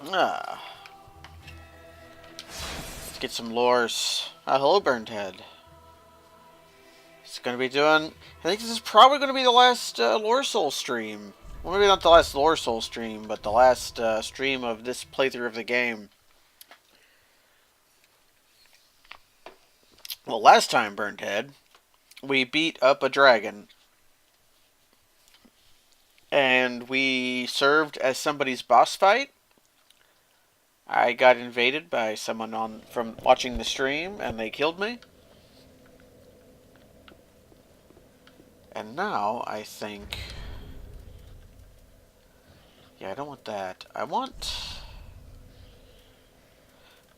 Ah, let's get some lores. Hello, Burned Head. It's going to be doing... I think this is probably going to be the last Lore Soul stream. Well, maybe not the last Lore Soul stream, but the last stream of this playthrough of the game. Well, last time, Burned Head, we beat up a dragon. And we served as somebody's boss fight. I got invaded by someone from watching the stream, and they killed me. And now, I think... Yeah, I don't want that. I want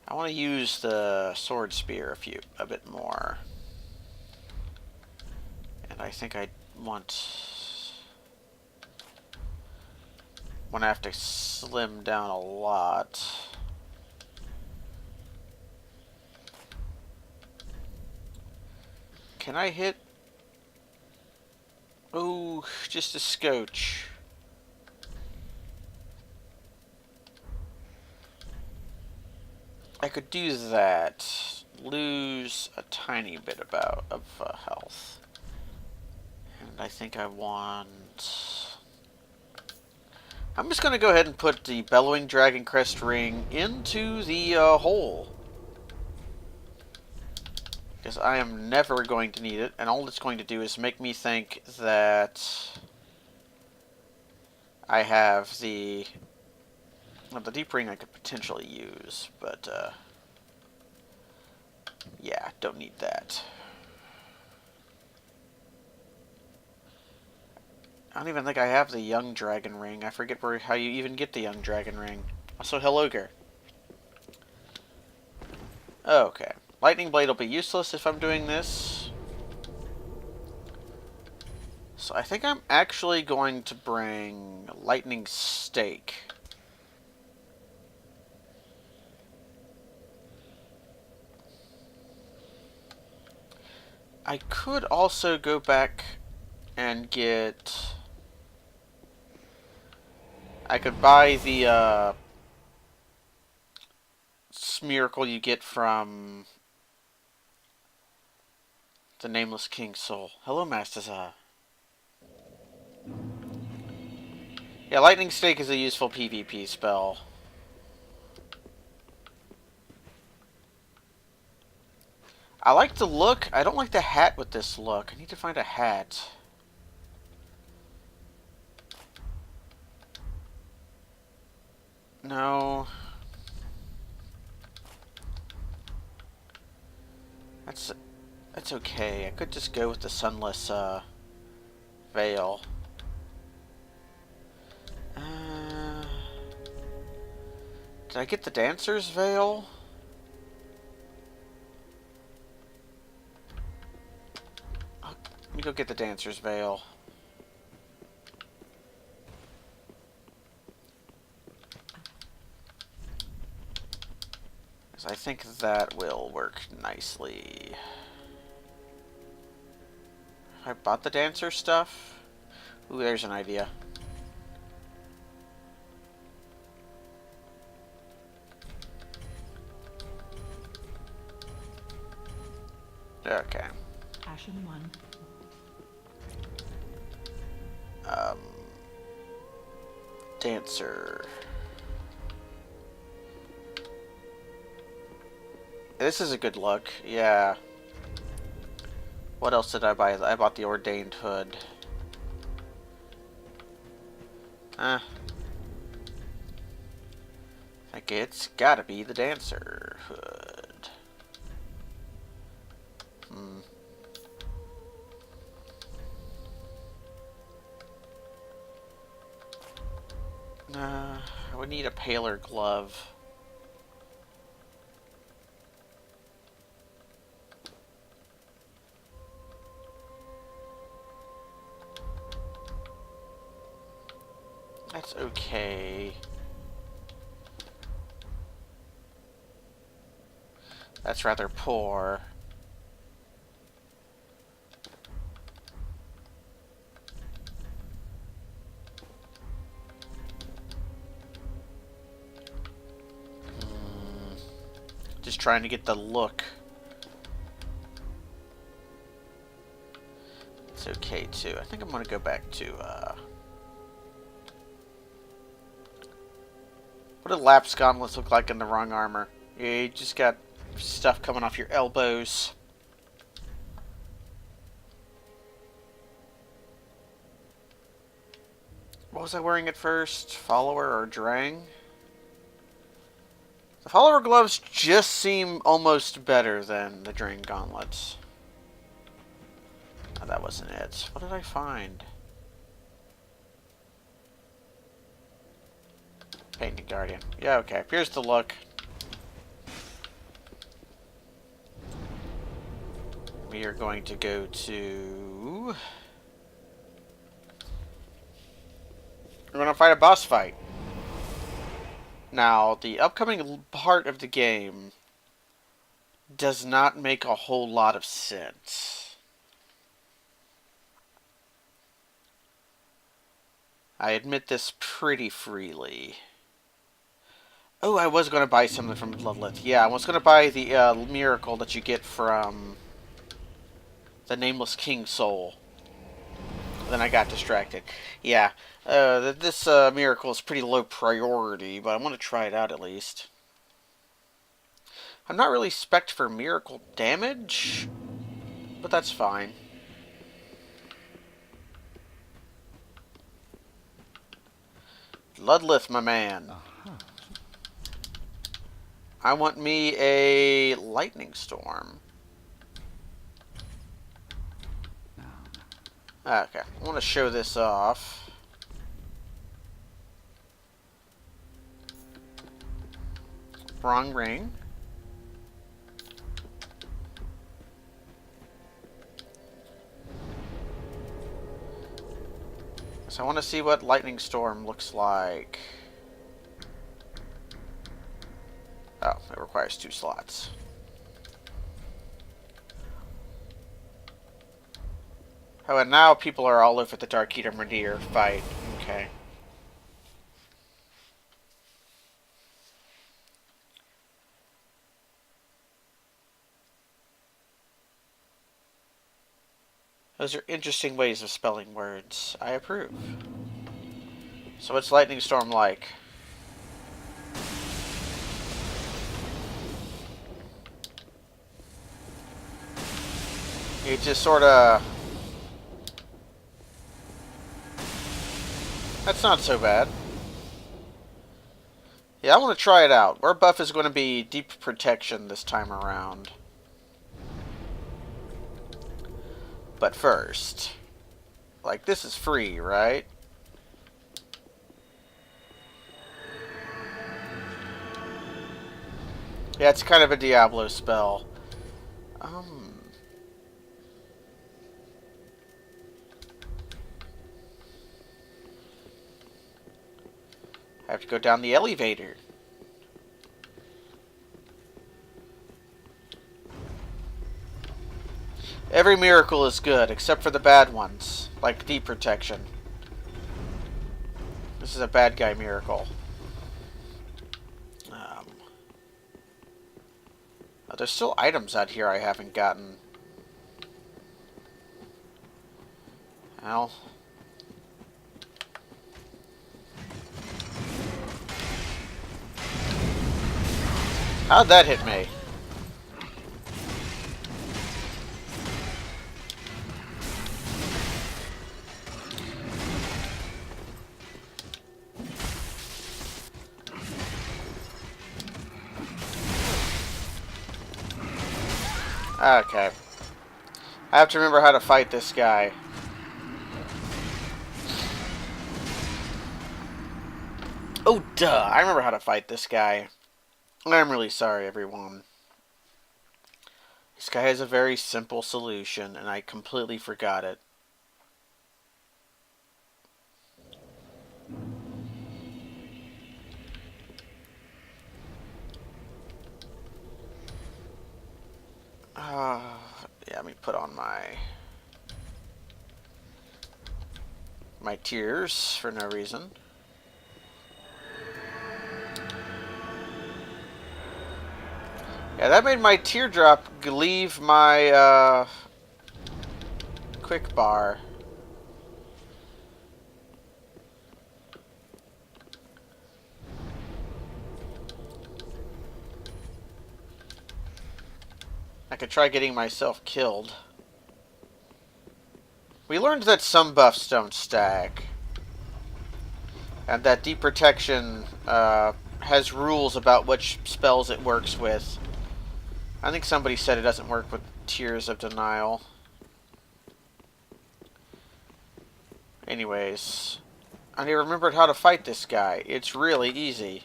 to use the sword spear a bit more. And I think I want to have to slim down a lot. Can I hit? Oh, just a scotch. I could do that. Lose a tiny bit of health. And I think I want... I'm just going to go ahead and put the Bellowing Dragon Crest ring into the hole. Because I am never going to need it, and all it's going to do is make me think that I have the... Well, the deep ring I could potentially use, but yeah, don't need that. I don't even think I have the young dragon ring. I forget how you even get the young dragon ring. Also, hello, Ger. Okay. Lightning Blade will be useless if I'm doing this. So I think I'm actually going to bring Lightning Stake. I could also go back and get... I could buy the miracle you get from the Nameless King's Soul. Hello, Mastaza. Yeah, Lightning Stake is a useful PvP spell. I like the look. I don't like the hat with this look. I need to find a hat. No. That's okay. I could just go with the sunless veil. Did I get the dancer's veil? Let me go get the dancer's veil. Because I think that will work nicely. I bought the dancer stuff? Ooh, there's an idea. Okay. Ashen one. Dancer. This is a good look, yeah. What else did I buy? I bought the Ordained Hood. I think it's gotta be the Dancer Hood. I would need a paler glove. That's okay. That's rather poor. Just trying to get the look. It's okay too. I think I'm gonna go back to what do lapsed gauntlets look like in the wrong armor? Yeah, you just got stuff coming off your elbows. What was I wearing at first? Follower or Drang? The follower gloves just seem almost better than the Drang gauntlets. Oh, that wasn't it. What did I find? Painted Guardian. Yeah, okay. Here's the look. We are going to go to... We're going to fight a boss fight. Now, the upcoming part of the game does not make a whole lot of sense. I admit this pretty freely. Oh, I was going to buy something from Bloodlet. Yeah, I was going to buy the miracle that you get from the Nameless King Soul. Then I got distracted. Yeah, this miracle is pretty low priority, but I want to try it out at least. I'm not really spec'd for miracle damage, but that's fine. Ludlith, my man. I want me a lightning storm. Okay, I want to show this off. Wrong ring. So I want to see what lightning storm looks like. Oh, it requires 2 slots. Oh, and now people are all over the Dark Eater Midir fight. Okay. Those are interesting ways of spelling words. I approve. So what's Lightning Storm like? You just sorta... That's not so bad. Yeah, I want to try it out. Our buff is going to be Deep Protection this time around. But first... Like, this is free, right? Yeah, it's kind of a Diablo spell. I have to go down the elevator. Every miracle is good, except for the bad ones, like Deep Protection. This is a bad guy miracle. There's still items out here I haven't gotten. Well... How'd that hit me? Okay. I have to remember how to fight this guy. Oh, duh! I remember how to fight this guy. I'm really sorry, everyone. This guy has a very simple solution, and I completely forgot it. Yeah, let me put on my tears for no reason. Yeah, that made my teardrop leave my quick bar. I could try getting myself killed. We learned that some buffs don't stack. And that Deep Protection has rules about which spells it works with. I think somebody said it doesn't work with Tears of Denial. Anyways, I remembered how to fight this guy. It's really easy.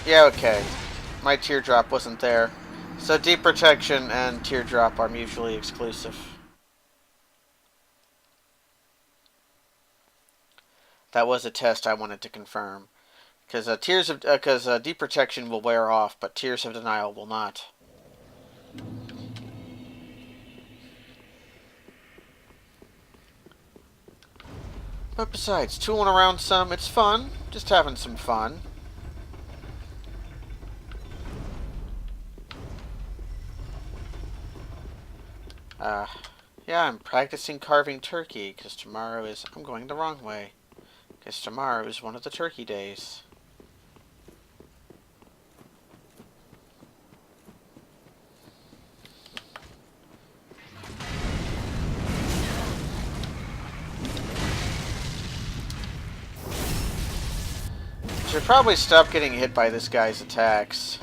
Yeah, okay. My teardrop wasn't there. So Deep Protection and teardrop are mutually exclusive. That was a test I wanted to confirm. Because Deep Protection will wear off, but Tears of Denial will not. But besides, tooling around some, it's fun. Just having some fun. Yeah, I'm practicing carving turkey, because tomorrow is... I'm going the wrong way. Because tomorrow is one of the turkey days. Should probably stop getting hit by this guy's attacks.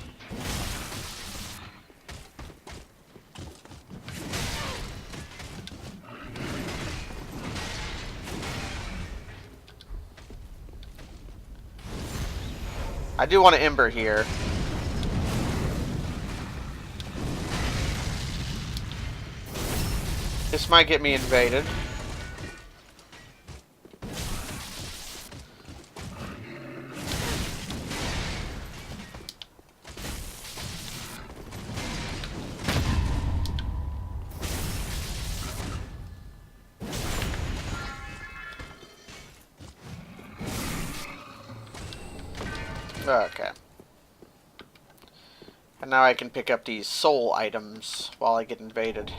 I do want to Ember here. This might get me invaded. Okay. And now I can pick up these soul items while I get invaded.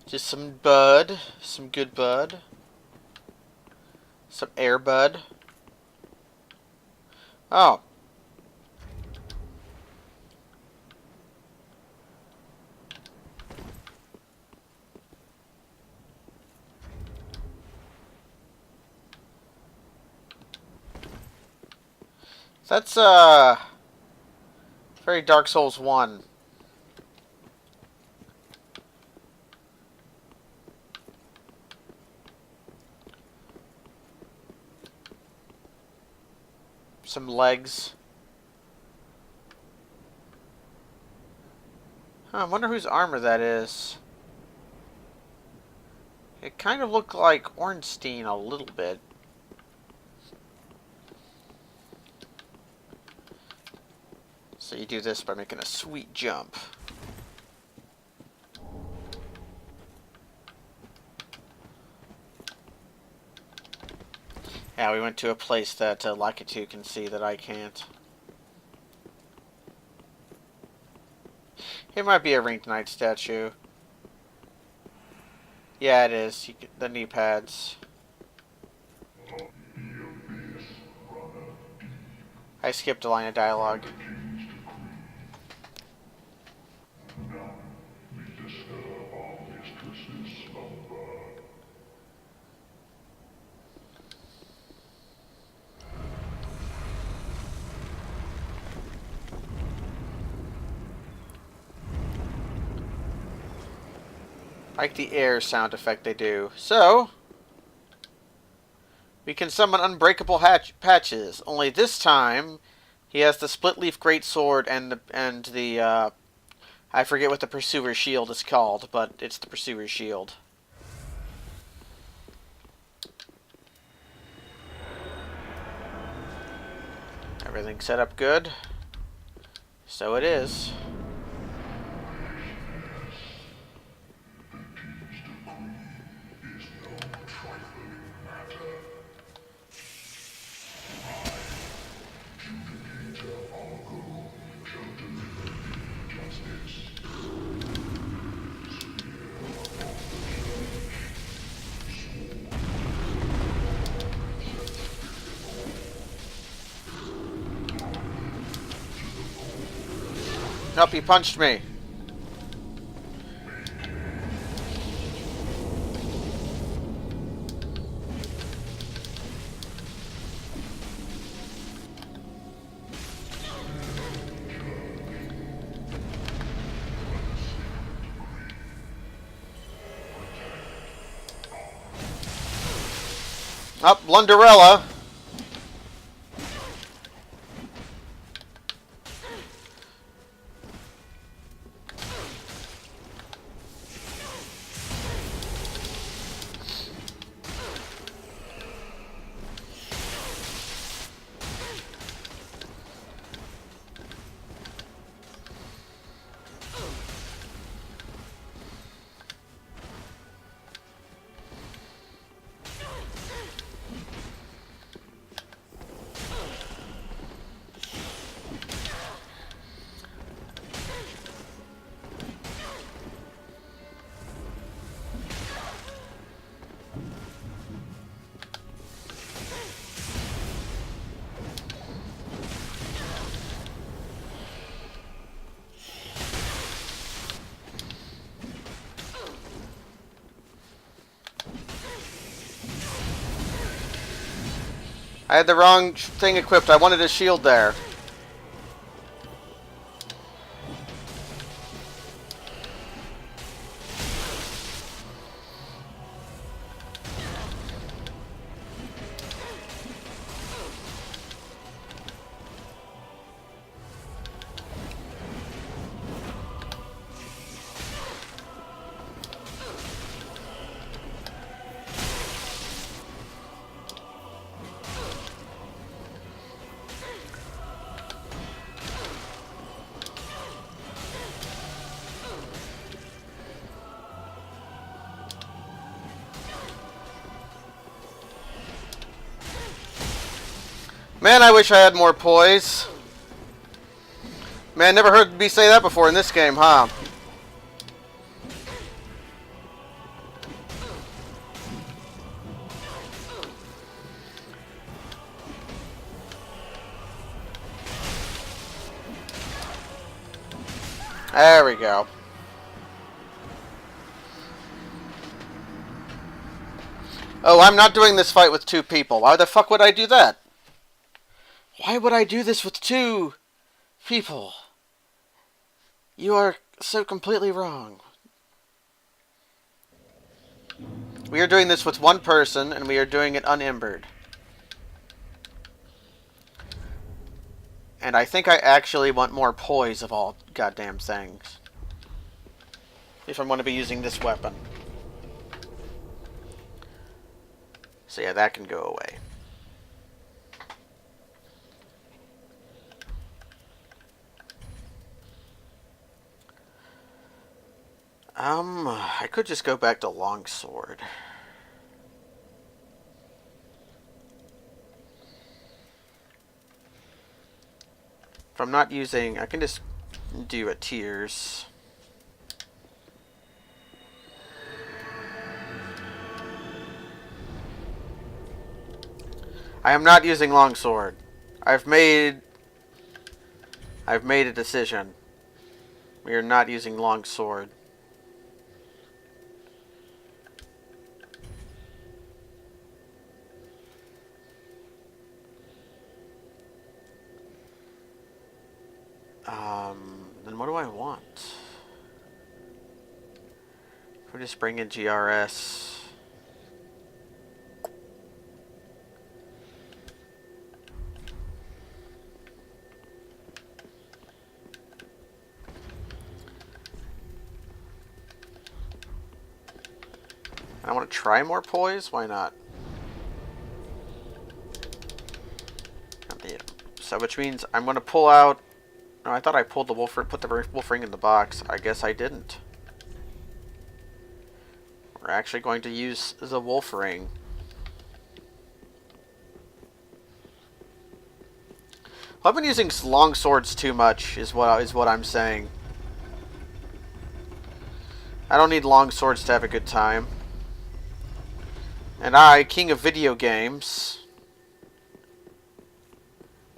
Just some bud. Some good bud. Some air bud. Oh. That's, very Dark Souls 1. Some legs. Huh, I wonder whose armor that is. It kind of looked like Ornstein a little bit. So you do this by making a sweet jump. Yeah, we went to a place that Lakitu can see that I can't. It might be a Ringed Knight statue. Yeah, it is. The knee pads. I skipped a line of dialogue. Like the air sound effect they do. So, we can summon unbreakable patches. Only this time, he has the split leaf greatsword and the I forget what the Pursuer's Shield is called, but it's the Pursuer's Shield. Everything set up good? So it is. Nope, he punched me. Up, Blunderella. I had the wrong thing equipped. I wanted a shield there. Man, I wish I had more poise. Man, never heard me say that before in this game, huh? There we go. Oh, I'm not doing this fight with two people. Why the fuck would I do that? Why would I do this with two people? You are so completely wrong. We are doing this with one person, and we are doing it unembered. And I think I actually want more poise of all goddamn things. If I'm going to be using this weapon. So yeah, that can go away. I could just go back to longsword. If I'm not using, I can just do a tears. I am not using longsword. I've made a decision. We are not using longsword. Then what do I want? If we just bring in GRS. I want to try more poise. Why not? So which means I'm going to pull out... No, I thought I pulled the wolf, put the wolf ring in the box. I guess I didn't. We're actually going to use the wolf ring. I've been using long swords too much, is what I'm saying. I don't need long swords to have a good time. And I, king of video games,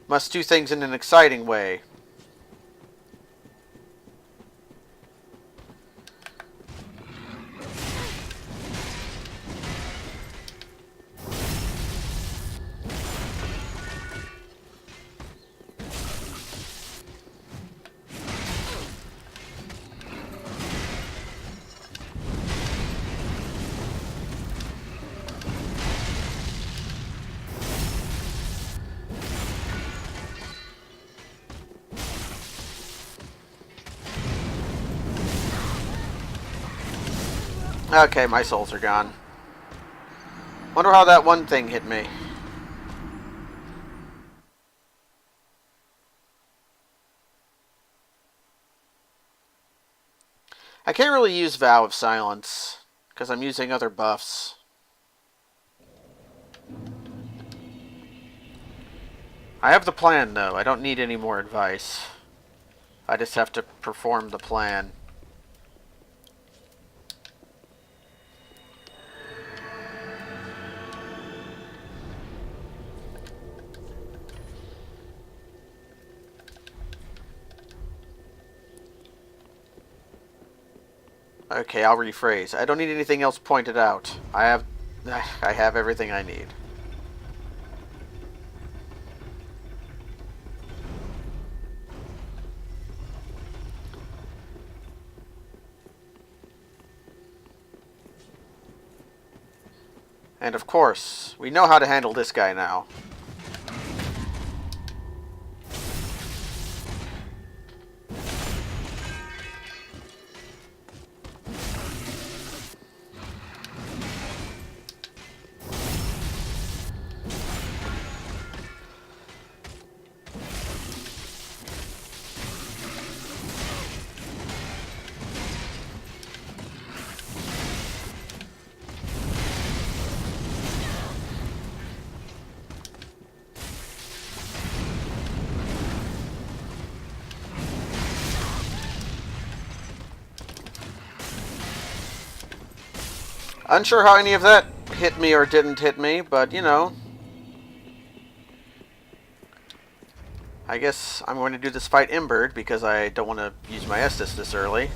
must do things in an exciting way. Okay, my souls are gone. Wonder how that one thing hit me. I can't really use Vow of Silence, because I'm using other buffs. I have the plan, though. I don't need any more advice. I just have to perform the plan. Okay, I'll rephrase. I don't need anything else pointed out. I have everything I need. And of course, we know how to handle this guy now. Unsure how any of that hit me or didn't hit me, but, you know. I guess I'm going to do this fight Embered, because I don't want to use my Estus this early.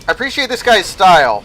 I appreciate this guy's style.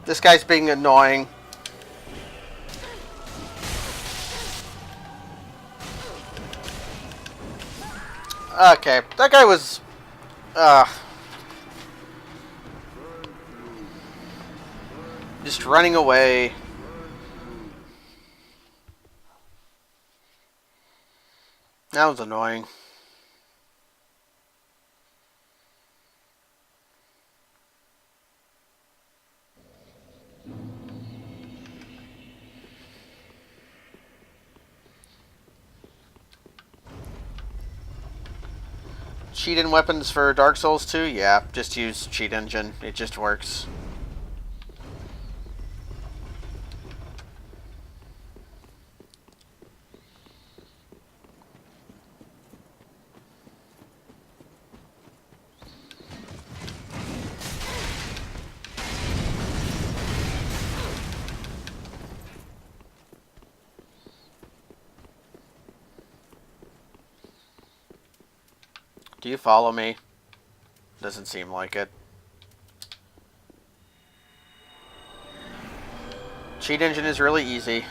This guy's being annoying. Okay, that guy was... just running away. That was annoying. Cheat in weapons for Dark Souls 2? Yeah, just use cheat engine. It just works. Do you follow me? Doesn't seem like it. Cheat engine is really easy.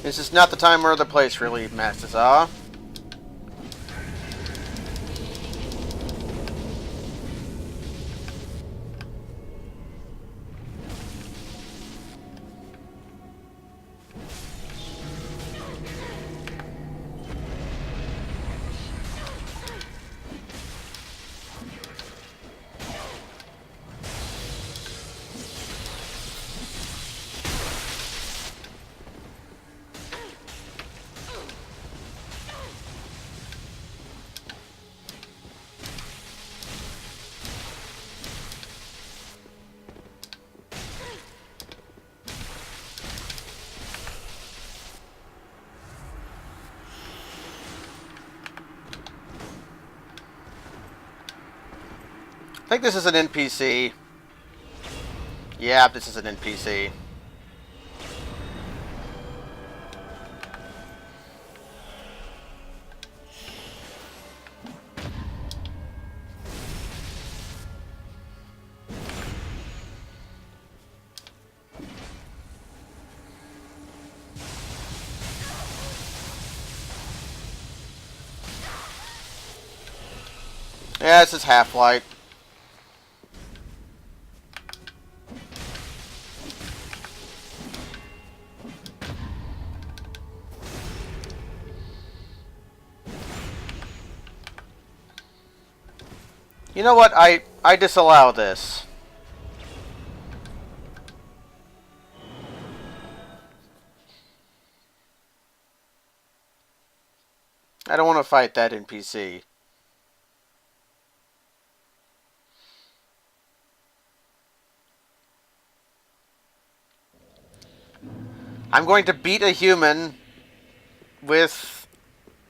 This is not the time or the place, really, Masters are. I think this is an NPC. Yeah, this is an NPC. Yeah, this is Half-Light. You know what? I disallow this. I don't want to fight that NPC. I'm going to beat a human with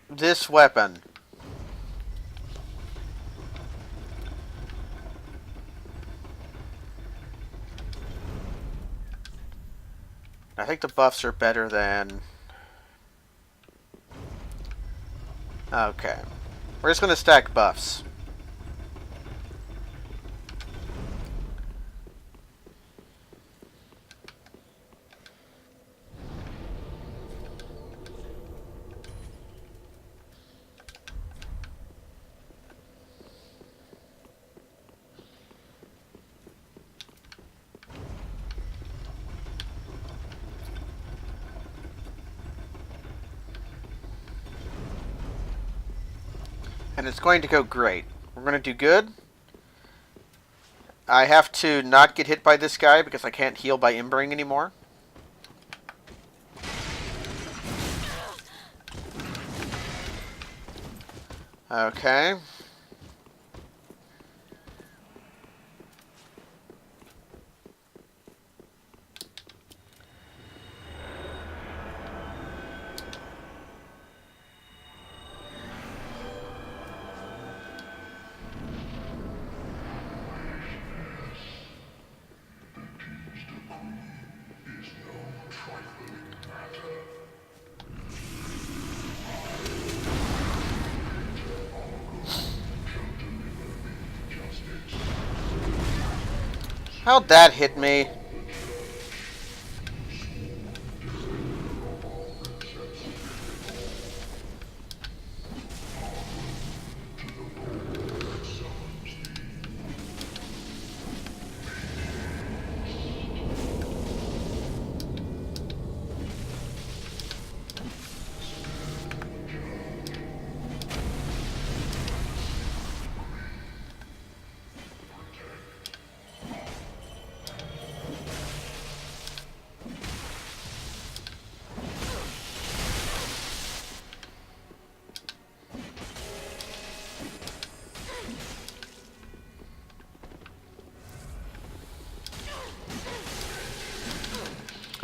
this weapon. I think the buffs are better than... Okay. We're just going to stack buffs. And it's going to go great. We're going to do good. I have to not get hit by this guy because I can't heal by embering anymore. Okay. How'd that hit me?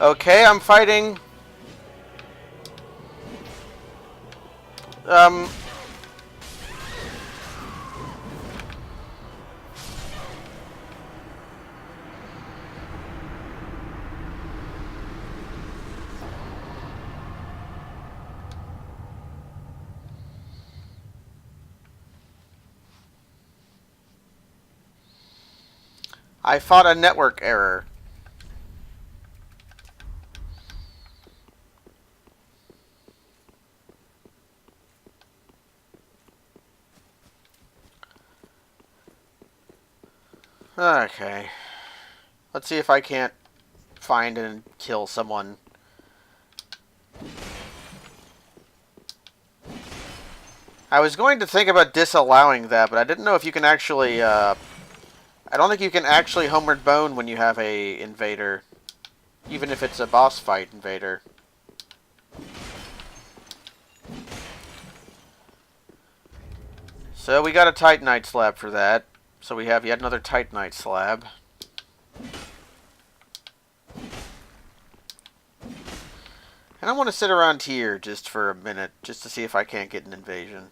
Okay, I'm fighting. Um. I fought a network error. Okay. Let's see if I can't find and kill someone. I was going to think about disallowing that, but I didn't know if you can actually, I don't think you can actually homeward bone when you have a invader. Even if it's a boss fight invader. So we got a Titanite slab for that. So we have yet another Titanite slab. And I want to sit around here just for a minute, just to see if I can't get an invasion.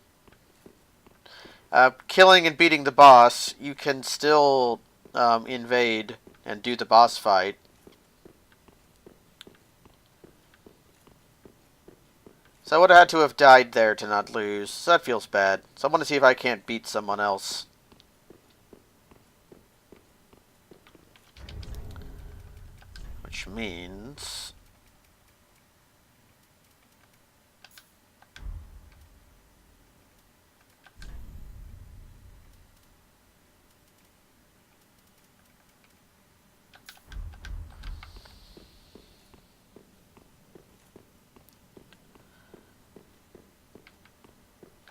Killing and beating the boss, you can still invade and do the boss fight. So I would have had to have died there to not lose. So that feels bad. So I want to see if I can't beat someone else. Which means...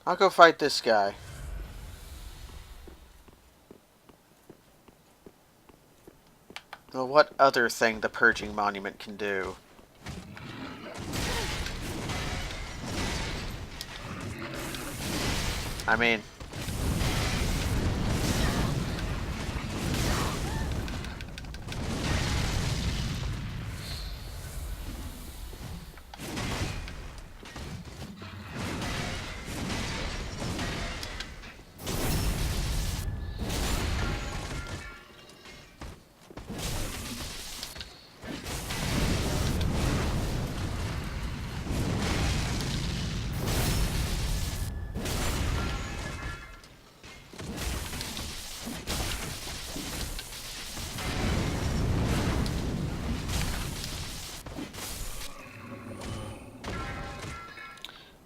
I'll go fight this guy. Well, what other thing the Purging Monument can do? I mean...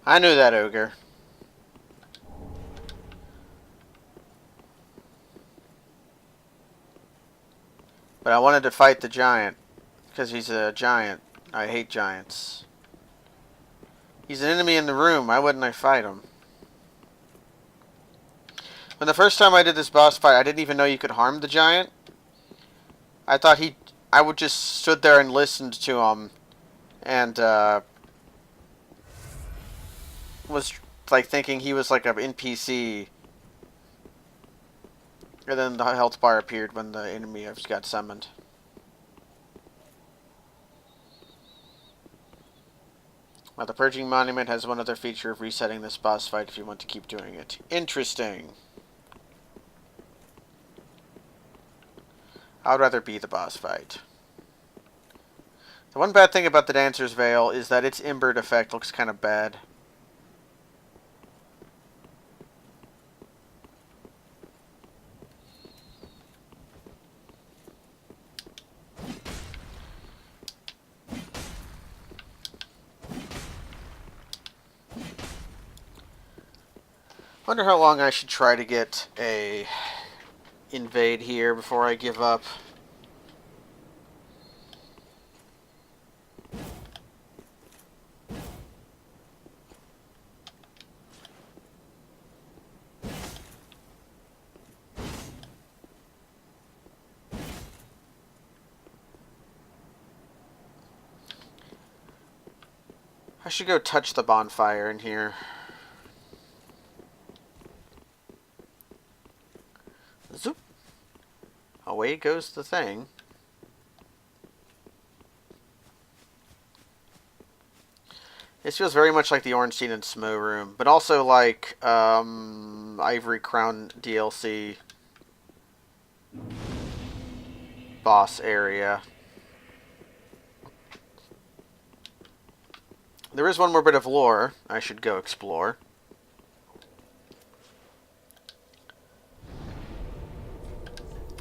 I knew that, Ogre. But I wanted to fight the giant. Because he's a giant. I hate giants. He's an enemy in the room. Why wouldn't I fight him? When the first time I did this boss fight, I didn't even know you could harm the giant. I thought I would just stood there and listened to him. And, was, like, thinking he was like an NPC. And then the health bar appeared when the enemy got summoned. Well, the Purging Monument has one other feature of resetting this boss fight if you want to keep doing it. Interesting. I would rather be the boss fight. The one bad thing about the Dancer's Veil is that its Embered effect looks kind of bad. Wonder how long I should try to get a invade here before I give up. I should go touch the bonfire in here. Zoop. Away goes the thing. This feels very much like the Ornstein and Smo room, but also like Ivory Crown DLC boss area. There is one more bit of lore I should go explore.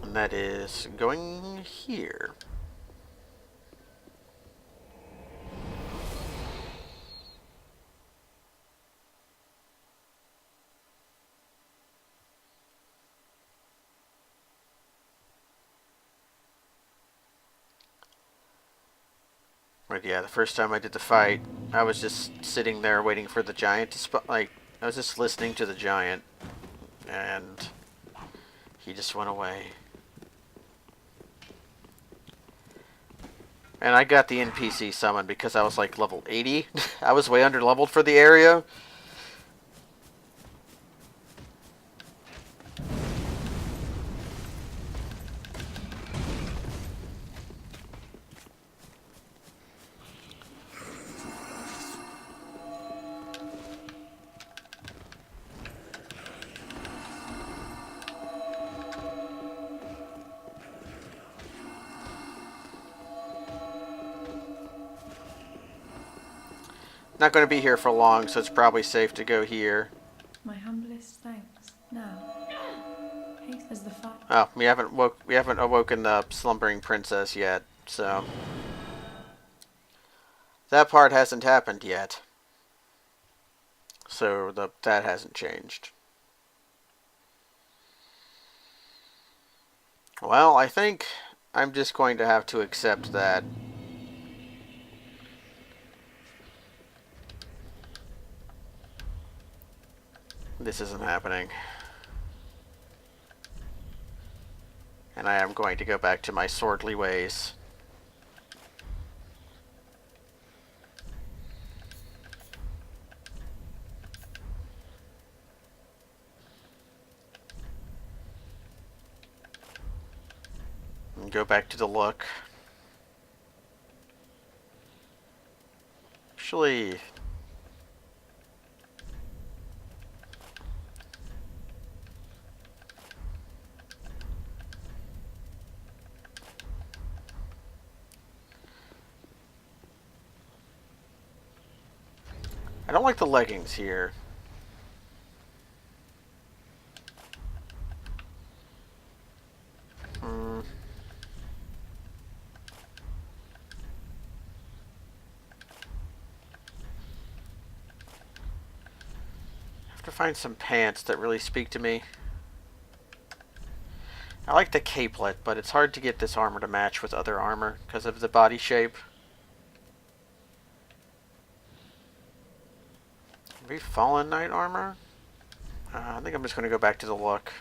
And that is going here. Right, yeah, the first time I did the fight, I was just sitting there waiting for the giant to I was just listening to the giant, and he just went away. And I got the NPC summoned because I was like level 80. I was way under leveled for the area. Not going to be here for long, so it's probably safe to go here. My humblest thanks. Now, haste as the fire. Oh, we haven't awoken the slumbering princess yet, so that part hasn't happened yet. So that hasn't changed. Well, I think I'm just going to have to accept that. This isn't happening. And I am going to go back to my swordly ways. And go back to the look. Actually, I don't like the leggings here. To find some pants that really speak to me. I like the capelet, but it's hard to get this armor to match with other armor because of the body shape. Maybe Fallen Knight armor? I think I'm just going to go back to the look.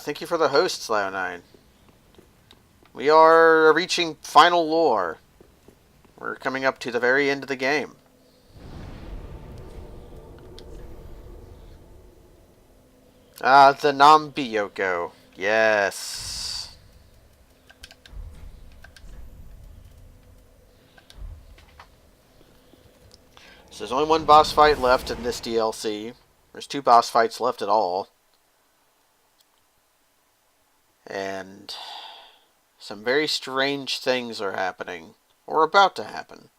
Thank you for the host, Slow9. We are reaching final lore. We're coming up to the very end of the game. The Nambiyoko. Yes. So there's only one boss fight left in this DLC. There's 2 boss fights left at all. And some very strange things are happening, or about to happen.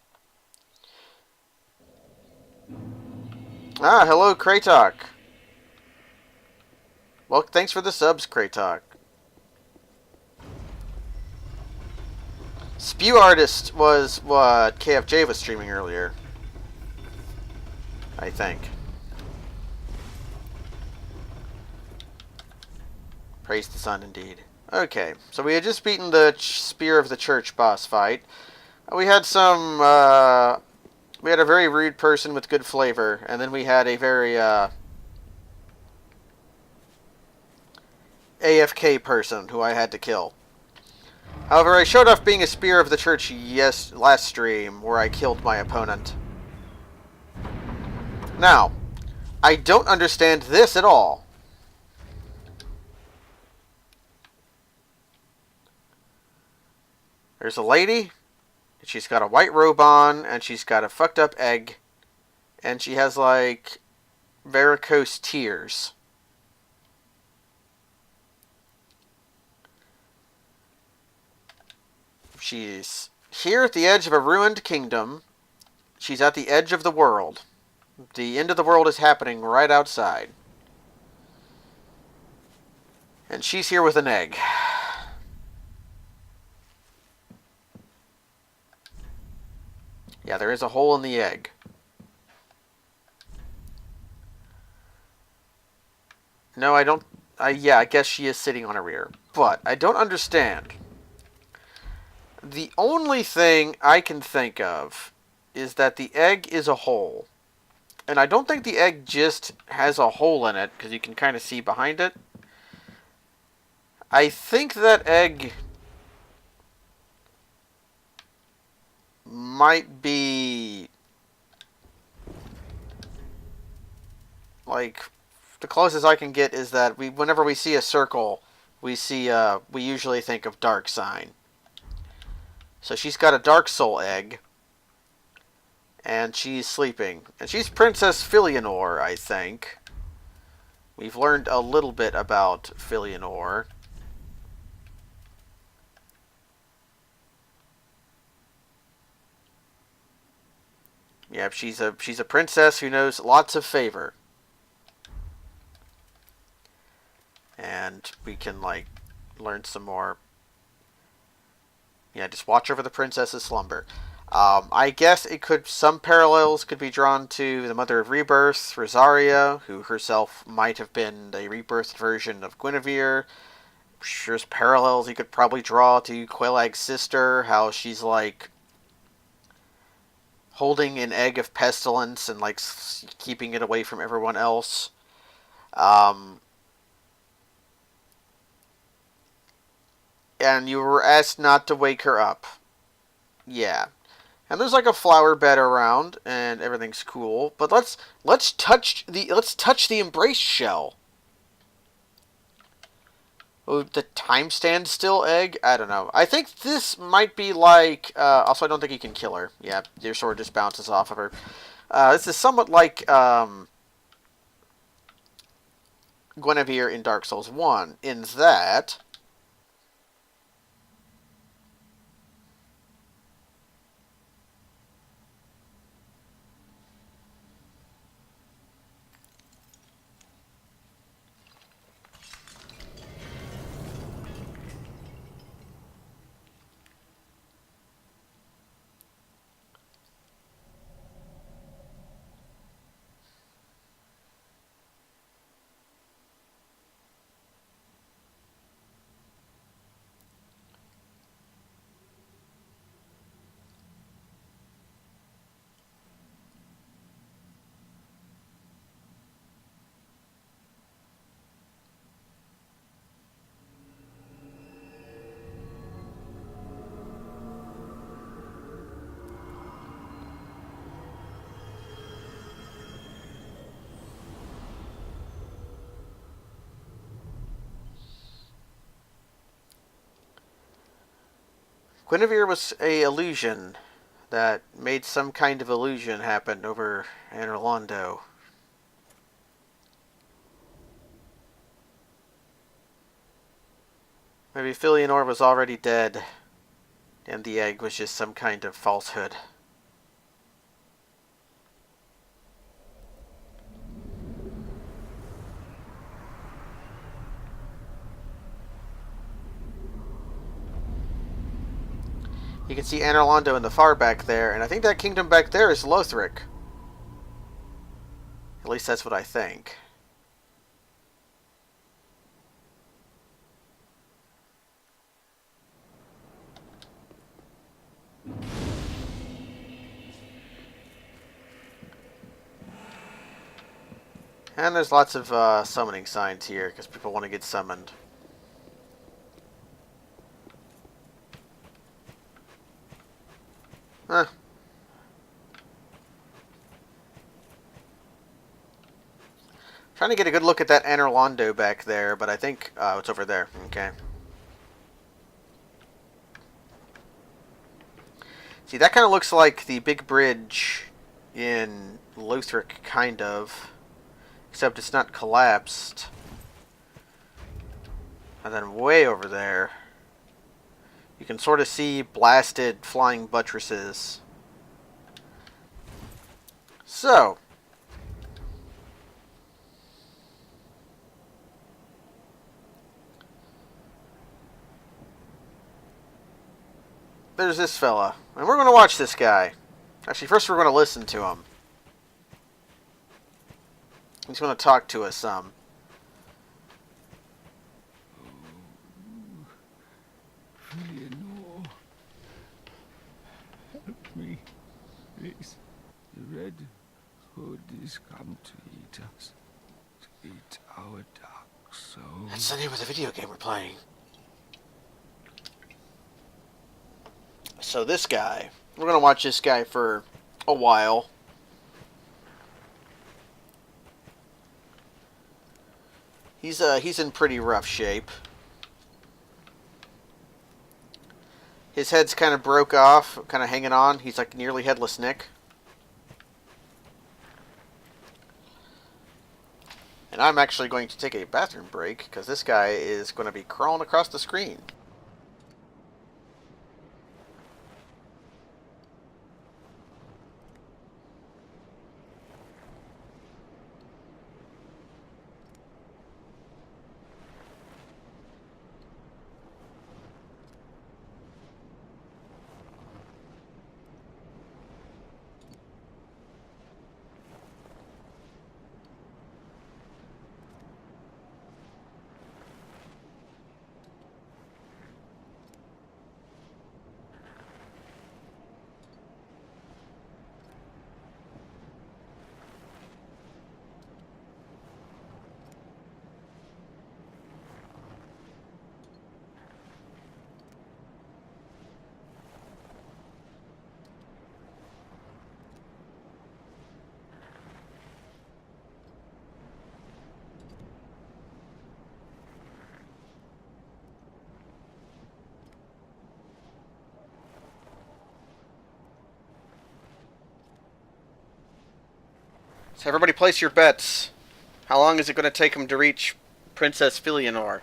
Hello, Kratok. Well, thanks for the subs, Kratok. Spew Artist was what KFJ was streaming earlier, I think. Praise the sun, indeed. Okay, so we had just beaten the Spear of the Church boss fight. We had some, we had a very rude person with good flavor, and then we had a very, AFK person who I had to kill. However, I showed off being a Spear of the Church last stream, where I killed my opponent. Now, I don't understand this at all. There's a lady, and she's got a white robe on, and she's got a fucked up egg, and she has, like, varicose tears. She's here at the edge of a ruined kingdom. She's at the edge of the world. The end of the world is happening right outside. And she's here with an egg. Yeah, there is a hole in the egg. No, I don't... yeah, I guess she is sitting on her rear. But I don't understand. The only thing I can think of is that the egg is a hole. And I don't think the egg just has a hole in it, because you can kind of see behind it. I think that egg might be, like, the closest I can get is that whenever we see a circle, we usually think of Dark Sign. So she's got a Dark Soul egg, and she's sleeping. And she's Princess Filianor, I think. We've learned a little bit about Filianor. Yeah, she's a princess who knows lots of favor. And we can, like, learn some more. Yeah, just watch over the princess's slumber. I guess some parallels could be drawn to the Mother of Rebirth, Rosaria, who herself might have been a rebirthed version of Guinevere. sure there's parallels you could probably draw to Quelaag's sister, how she's like holding an egg of pestilence and like keeping it away from everyone else. And you were asked not to wake her up. Yeah. And there's like a flower bed around and everything's cool. But let's touch the embrace shell. Oh, the time stand still egg? I don't know. I think this might be like... also, I don't think you can kill her. Yeah, your sword just bounces off of her. This is somewhat like Guinevere in Dark Souls 1, in that... Guinevere was a illusion that made some kind of illusion happen over Anorlando. Maybe Filianor was already dead, and the egg was just some kind of falsehood. You can see Anorlando in the far back there, and I think that kingdom back there is Lothric. At least that's what I think. And there's lots of summoning signs here, because people want to get summoned. Huh. Trying to get a good look at that Anorlando back there, but I think it's over there. Okay. See, that kind of looks like the big bridge in Lothric, kind of. Except it's not collapsed. And then way over there, you can sort of see blasted flying buttresses. So, there's this fella. And we're going to watch this guy. Actually, first we're going to listen to him. He's going to talk to us some. Filianor, help me, please. The Red Hood is come to eat us, to eat our dark souls. That's the name of the video game we're playing. So this guy, we're going to watch this guy for a while. He's in pretty rough shape. His head's kind of broke off, kind of hanging on. He's like nearly headless Nick. And I'm actually going to take a bathroom break because this guy is going to be crawling across the screen. So everybody place your bets. How long is it going to take him to reach Princess Filianor?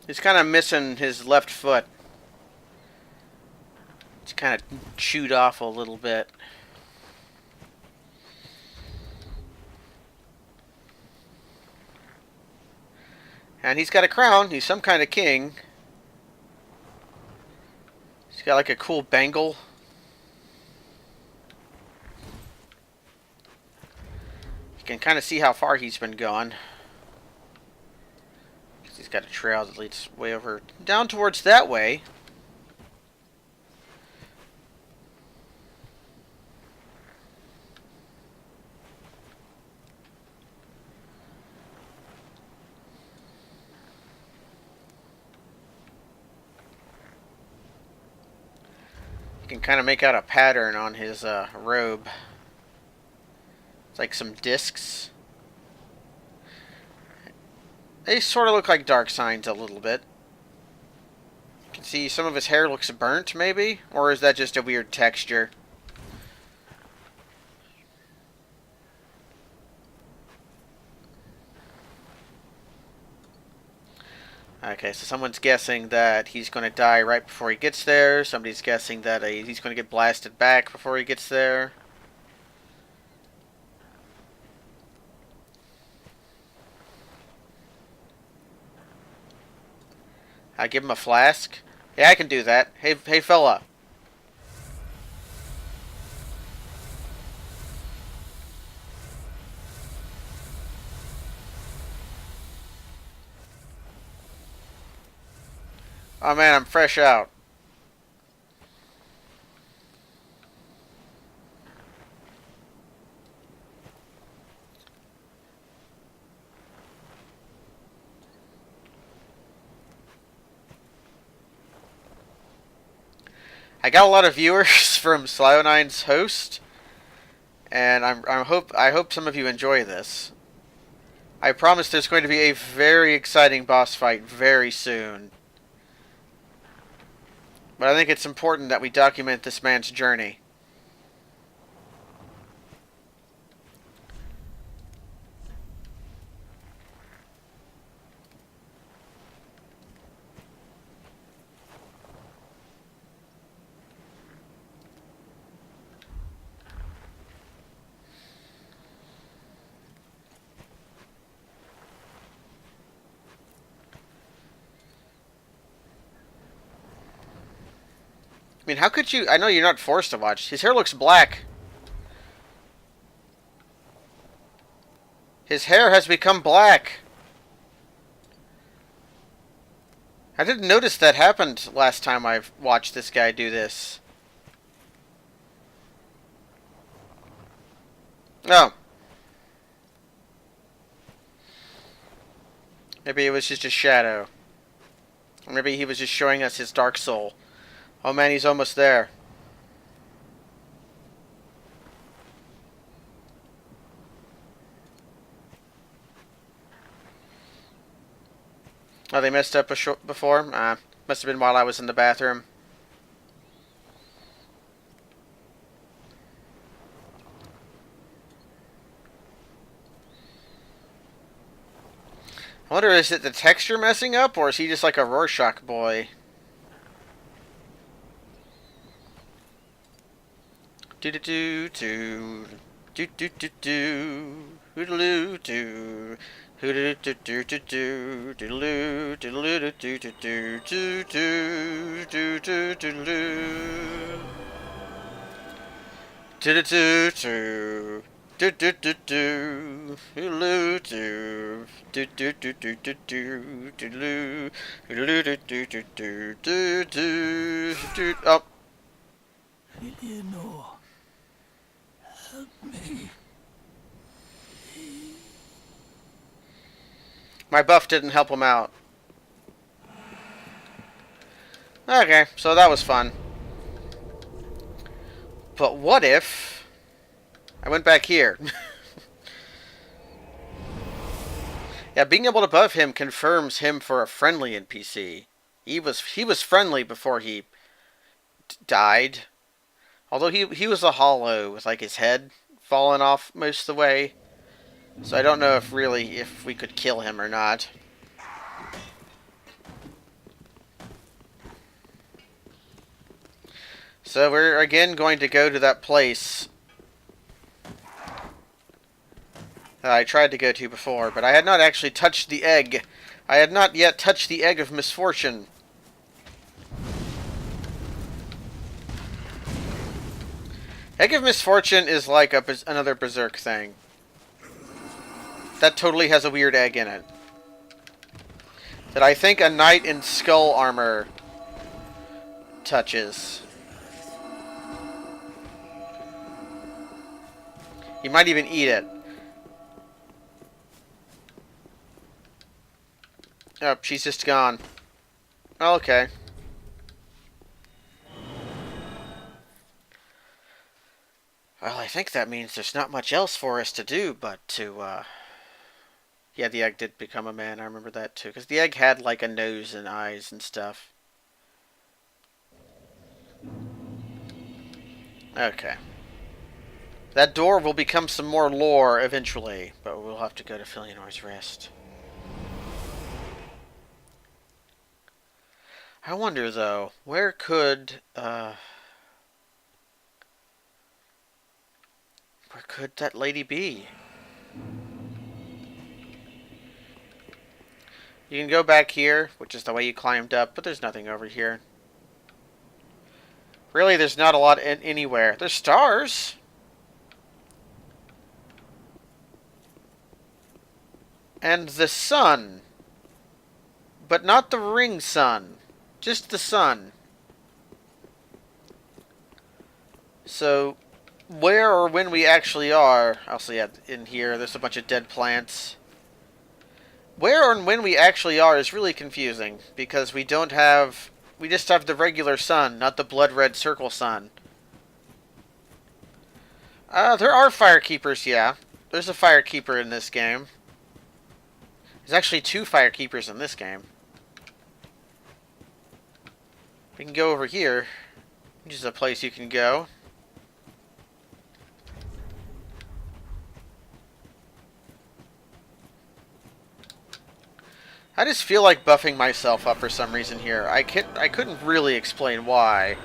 He's kind of missing his left foot. It's kind of chewed off a little bit. And he's got a crown. He's some kind of king. He's got like a cool bangle. You can kind of see how far he's been going. He's got a trail that leads way over down towards that way. You can kind of make out a pattern on his robe. It's like some discs. They sort of look like dark signs a little bit. You can see some of his hair looks burnt, maybe? Or is that just a weird texture? Okay, so someone's guessing that he's going to die right before he gets there. Somebody's guessing that he's going to get blasted back before he gets there. I give him a flask? Yeah, I can do that. Hey fella. Oh man, I'm fresh out. I got a lot of viewers from Sly09's host, and I hope some of you enjoy this. I promise there's going to be a very exciting boss fight very soon. But I think it's important that we document this man's journey. I mean, how could you... I know you're not forced to watch. His hair looks black. His hair has become black. I didn't notice that happened last time I watched this guy do this. Oh. Maybe it was just a shadow. Or maybe he was just showing us his dark soul. Oh man, he's almost there. Oh, they messed up before? Must have been while I was in the bathroom. I wonder, is it the texture messing up, or is he just like a Rorschach boy? Do do do do do do do do hoodaloo do hoodaloo do do do do doodaloo doodaloo do do do do do do do doodaloo do do do do do do do do hoodaloo do do do do do do do doodaloo hoodaloo do do do do do do. Oh. Eleanor, help me. My buff didn't help him out. Okay, so that was fun. But what if I went back here? Yeah, being able to buff him confirms him for a friendly NPC. He was friendly before he died. Although he was a hollow with like his head falling off most of the way. So I don't know if we could kill him or not. So we're again going to go to that place that I tried to go to before, but I had not actually touched the egg. I had not yet touched the egg of misfortune. Egg of misfortune is like another berserk thing. That totally has a weird egg in it. That I think a knight in skull armor touches. He might even eat it. Oh, she's just gone. Okay. Well, I think that means there's not much else for us to do but to, Yeah, the egg did become a man. I remember that too. Because the egg had like a nose and eyes and stuff. Okay. That door will become some more lore eventually, but we'll have to go to Filianor's Rest. I wonder, though, where could that lady be? You can go back here, which is the way you climbed up, but there's nothing over here. Really, there's not a lot anywhere. There's stars. And the sun. But not the ring sun. Just the sun. So, where or when we actually are... Also, yeah, in here, there's a bunch of dead plants. Where and when we actually are is really confusing. Because we don't have... We just have the regular sun, not the blood red circle sun. There are firekeepers, yeah. There's a firekeeper in this game. There's actually 2 firekeepers in this game. We can go over here, which is a place you can go. I just feel like buffing myself up for some reason here. I couldn't really explain why.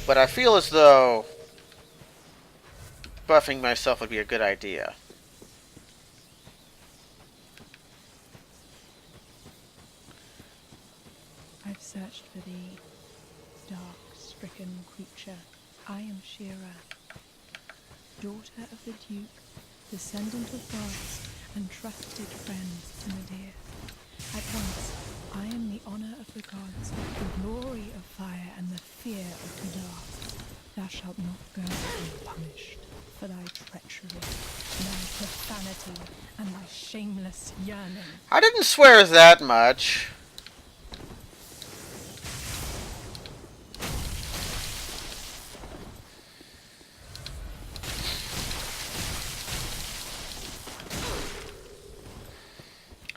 But I feel as though buffing myself would be a good idea. I've searched for thee, dark, stricken creature. I am Shira, daughter of the Duke, descendant of gods, and trusted friend to Medea. At once, I am the honour of the gods, the glory of fire, and the fear of the dark. Thou shalt not go unpunished for thy treachery, thy profanity, and thy shameless yearning. I didn't swear that much.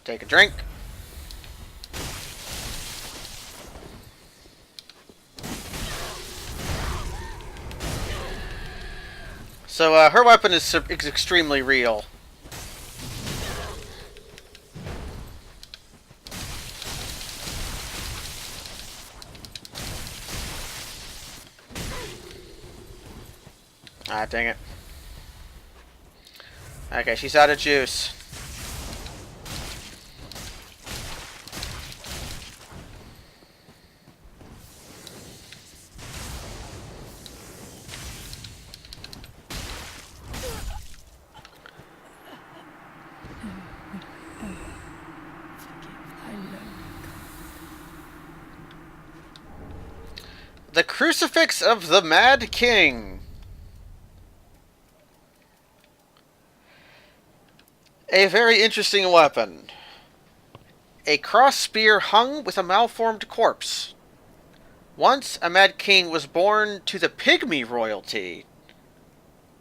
Take a drink. So, her weapon is extremely real. Ah, dang it. Okay, she's out of juice. The Crucifix of the Mad King. A very interesting weapon. A cross spear hung with a malformed corpse. Once, a Mad King was born to the Pygmy royalty.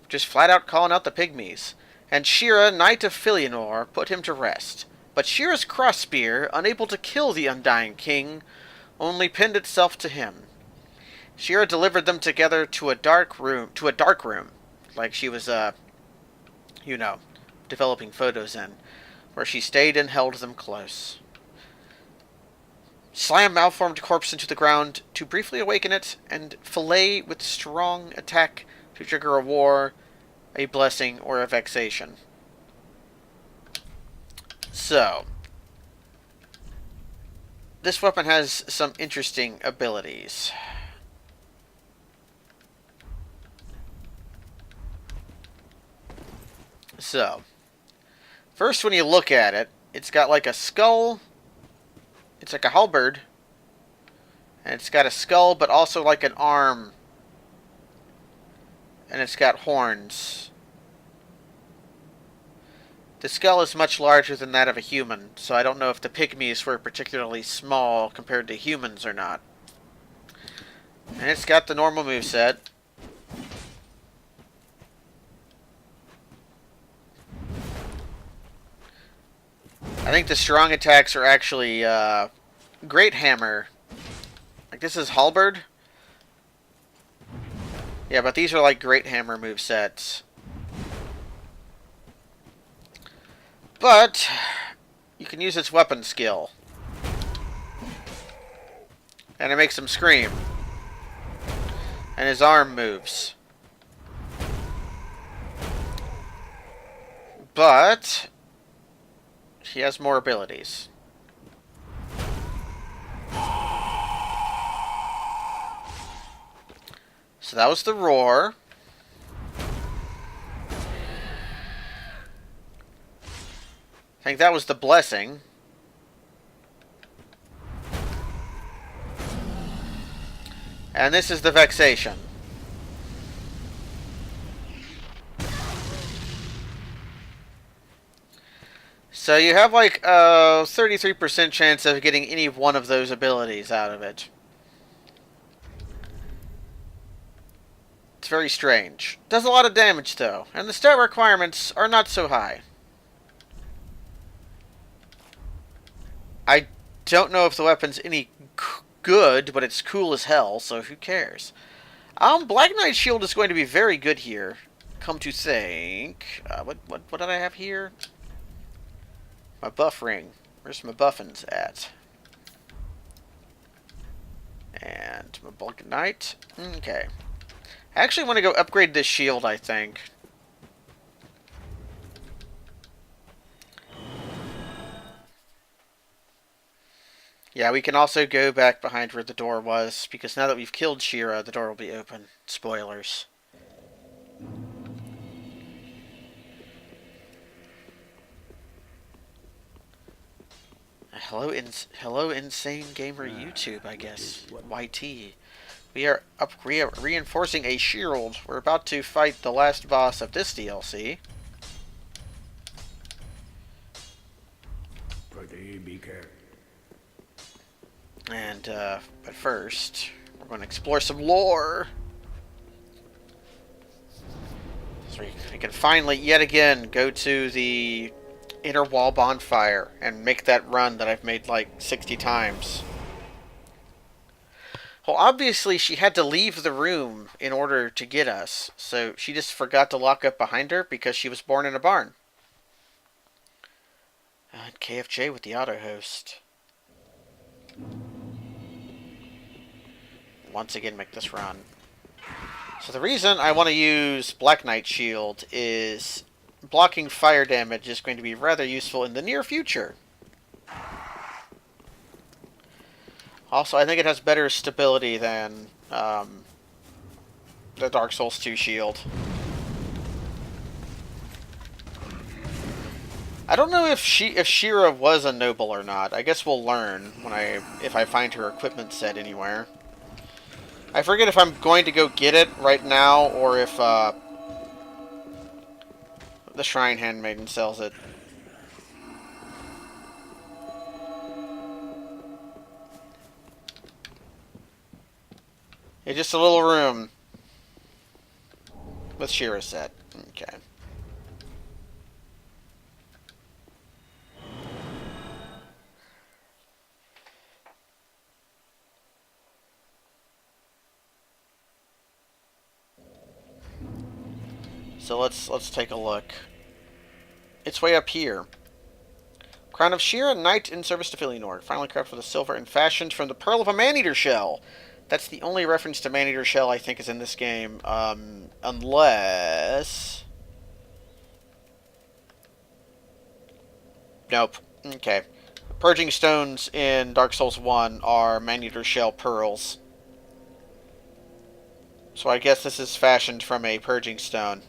Just flat out calling out the Pygmies. And Shira, Knight of Filianor, put him to rest. But Shira's cross spear, unable to kill the Undying King, only pinned itself to him. Shira delivered them together to a dark room, like she was, developing photos in, where she stayed and held them close. Slam malformed corpse into the ground to briefly awaken it, and fillet with strong attack to trigger a war, a blessing, or a vexation. So, this weapon has some interesting abilities. So, first when you look at it, it's got like a skull. It's like a halberd. And it's got a skull, but also like an arm. And it's got horns. The skull is much larger than that of a human, so I don't know if the pygmies were particularly small compared to humans or not. And it's got the normal moveset. I think the strong attacks are actually Great Hammer. Like this is halberd. Yeah, but these are like Great Hammer movesets. But you can use its weapon skill. And it makes him scream. And his arm moves. But he has more abilities. So that was the roar. I think that was the blessing. And this is the vexation. So you have like a 33% chance of getting any one of those abilities out of it. It's very strange. Does a lot of damage though, and the stat requirements are not so high. I don't know if the weapon's any good, but it's cool as hell, so who cares? Black Knight Shield is going to be very good here. Come to think, what did I have here? My buff ring. Where's my buffins at? And my Black Knight. Okay. I actually want to go upgrade this shield, I think. Yeah, we can also go back behind where the door was, because now that we've killed Shira, the door will be open. Spoilers. Hello, Insane Gamer YouTube, I guess. YT. We are reinforcing a shield. We're about to fight the last boss of this DLC. And, but first, we're going to explore some lore. So we can finally, yet again, go to the inner wall bonfire and make that run that I've made like 60 times. Well, obviously she had to leave the room in order to get us, so she just forgot to lock up behind her because she was born in a barn. And KFJ with the auto host. Once again, make this run. So the reason I want to use Black Knight Shield is blocking fire damage is going to be rather useful in the near future. Also, I think it has better stability than the Dark Souls 2 shield. I don't know if Shira was a noble or not. I guess we'll learn if I find her equipment set anywhere. I forget if I'm going to go get it right now or if the Shrine Handmaiden sells it. Yeah, just a little room with Shira set. Okay. So let's take a look. It's way up here. Crown of Shira, knight in service to Filianor. Finally crafted with a silver and fashioned from the pearl of a man-eater shell. That's the only reference to man-eater shell I think is in this game. Unless... Nope. Okay. Purging stones in Dark Souls 1 are man-eater shell pearls. So I guess this is fashioned from a purging stone.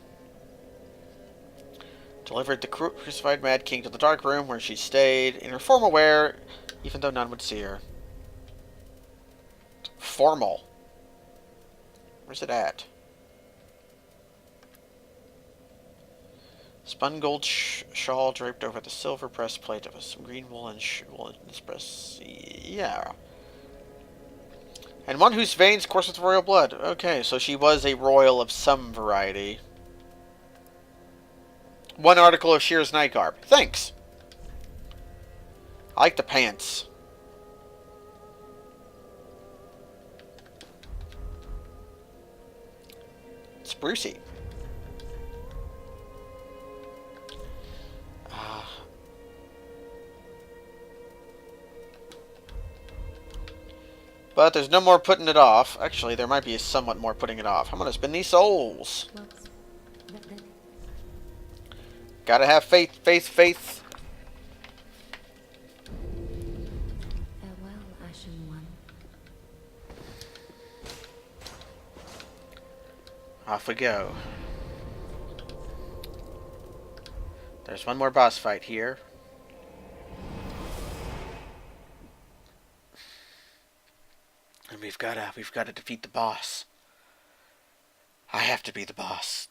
Delivered the crucified Mad King to the dark room where she stayed in her formal wear, even though none would see her. Formal. Where's it at? Spun gold shawl draped over the silver breastplate of some green woolen breast. Yeah. And one whose veins course with royal blood. Okay, so she was a royal of some variety. One article of Shira's night garb. Thanks. I like the pants. Sprucey. But there's no more putting it off. Actually, there might be somewhat more putting it off. I'm going to spin these souls. Gotta have faith, faith, faith. Farewell, Ashen One. Off we go. There's one more boss fight here. And we've gotta defeat the boss. I have to be the boss.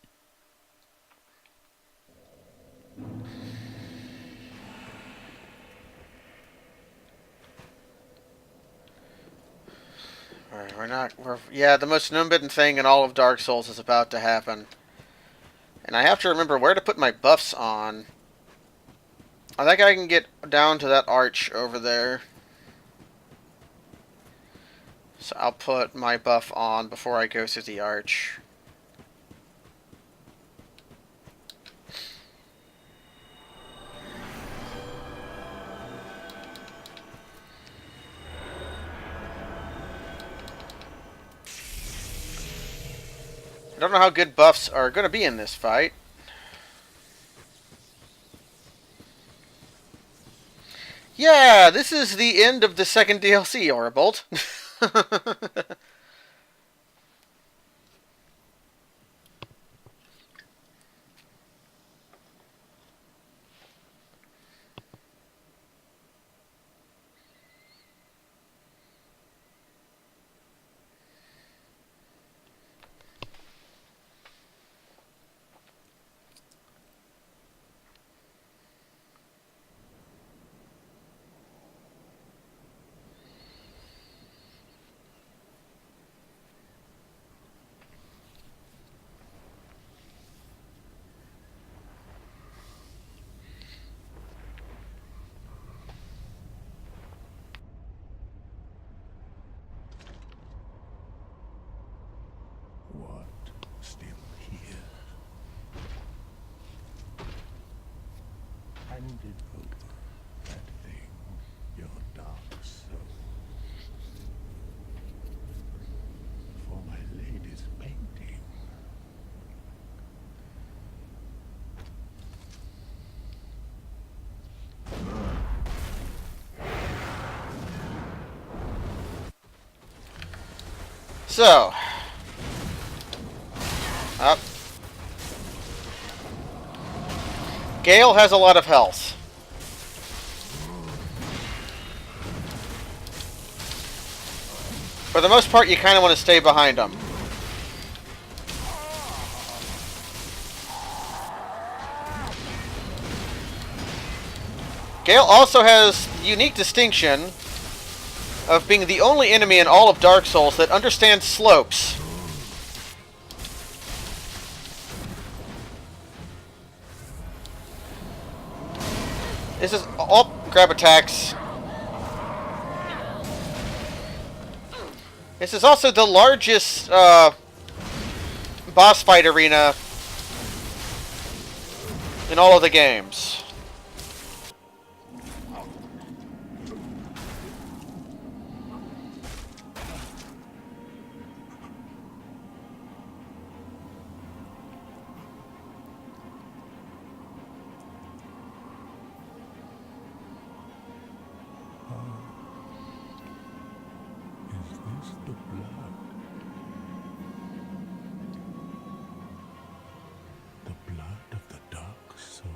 Yeah, the most unbidden thing in all of Dark Souls is about to happen. And I have to remember where to put my buffs on. I think I can get down to that arch over there. So I'll put my buff on before I go through the arch. I don't know how good buffs are going to be in this fight. Yeah, this is the end of the second DLC, Orbolt. What still here? Handed over that thing, your dark soul, for my lady's painting. So, up. Gale has a lot of health. For the most part, you kind of want to stay behind him. Gale also has the unique distinction of being the only enemy in all of Dark Souls that understands slopes. This is all grab attacks. This is also the largest boss fight arena in all of the games. Is this the blood? The blood of the dark soul.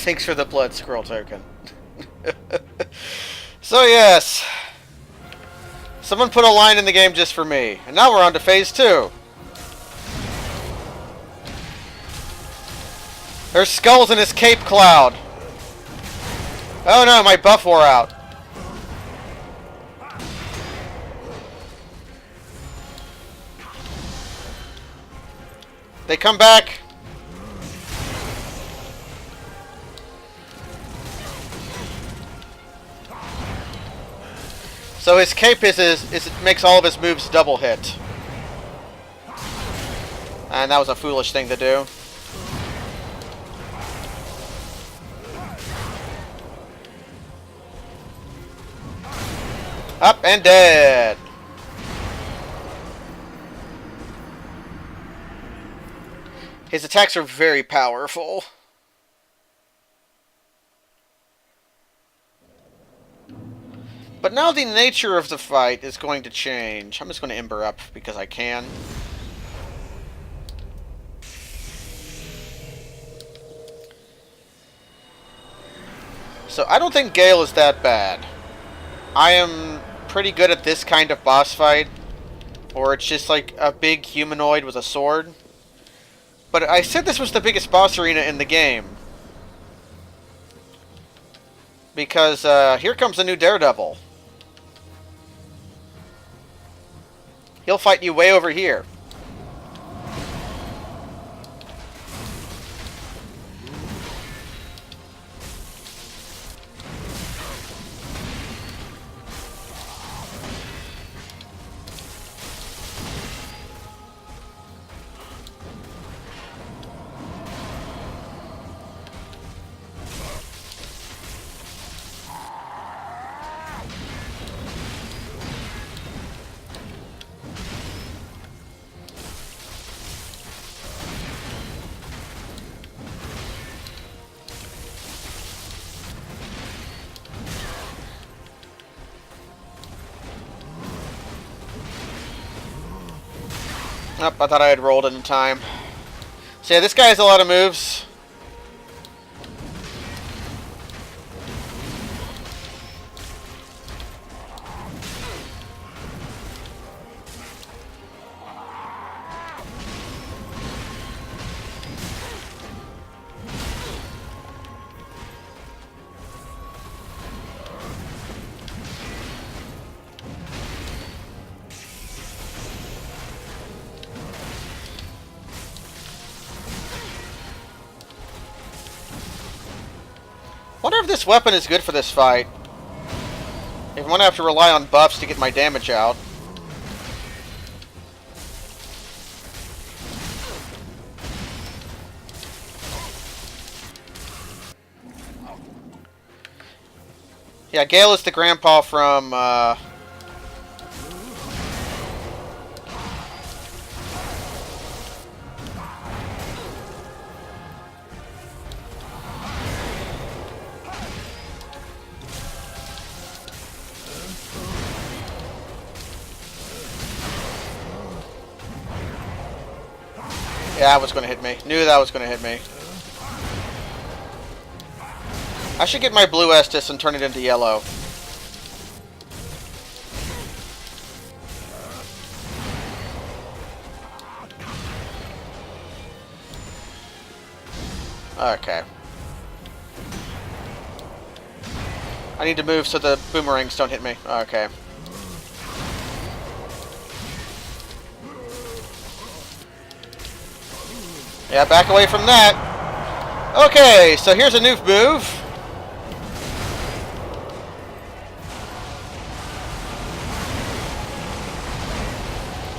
Thanks for the blood scroll token. So yes, someone put a line in the game just for me, and now we're on to phase 2. There's skulls in his cape cloud. Oh no, my buff wore out. They come back. So his cape is it makes all of his moves double hit. And that was a foolish thing to do. Up and dead. His attacks are very powerful. But now the nature of the fight is going to change. I'm just going to Ember up because I can. So I don't think Gale is that bad. I am pretty good at this kind of boss fight, or it's just like a big humanoid with a sword. But I said this was the biggest boss arena in the game. Because here comes the new Daredevil. He'll fight you way over here. Oh, I thought I had rolled it in time. So yeah, this guy has a lot of moves. Wonder if this weapon is good for this fight. If I'm gonna have to rely on buffs to get my damage out. Yeah, Gale is the grandpa from yeah, that was going to hit me. Knew that was going to hit me. I should get my blue Estus and turn it into yellow. Okay. I need to move so the boomerangs don't hit me. Okay. Yeah, back away from that. Okay, so here's a new move.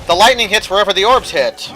The lightning hits wherever the orbs hit.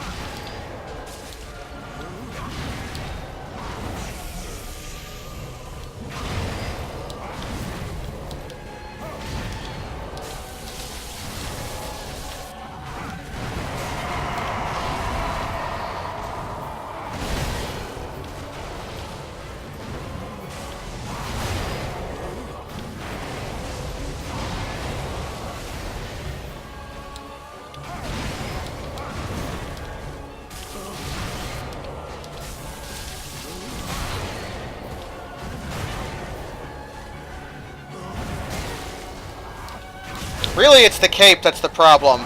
Really, it's the cape that's the problem.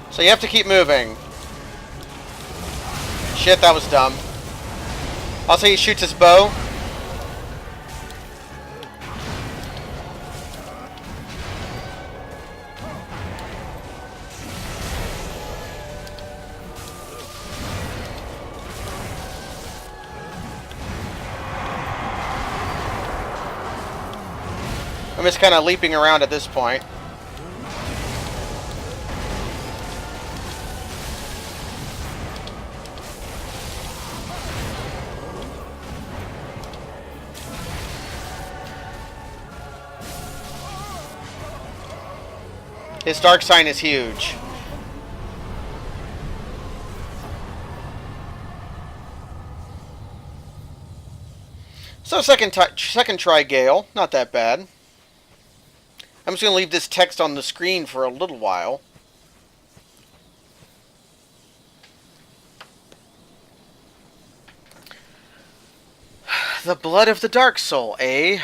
So you have to keep moving. Shit, that was dumb. Also, he shoots his bow. I'm just kind of leaping around at this point. His dark sign is huge. So second try, Gale. Not that bad. I'm just going to leave this text on the screen for a little while. The blood of the Dark Soul, eh?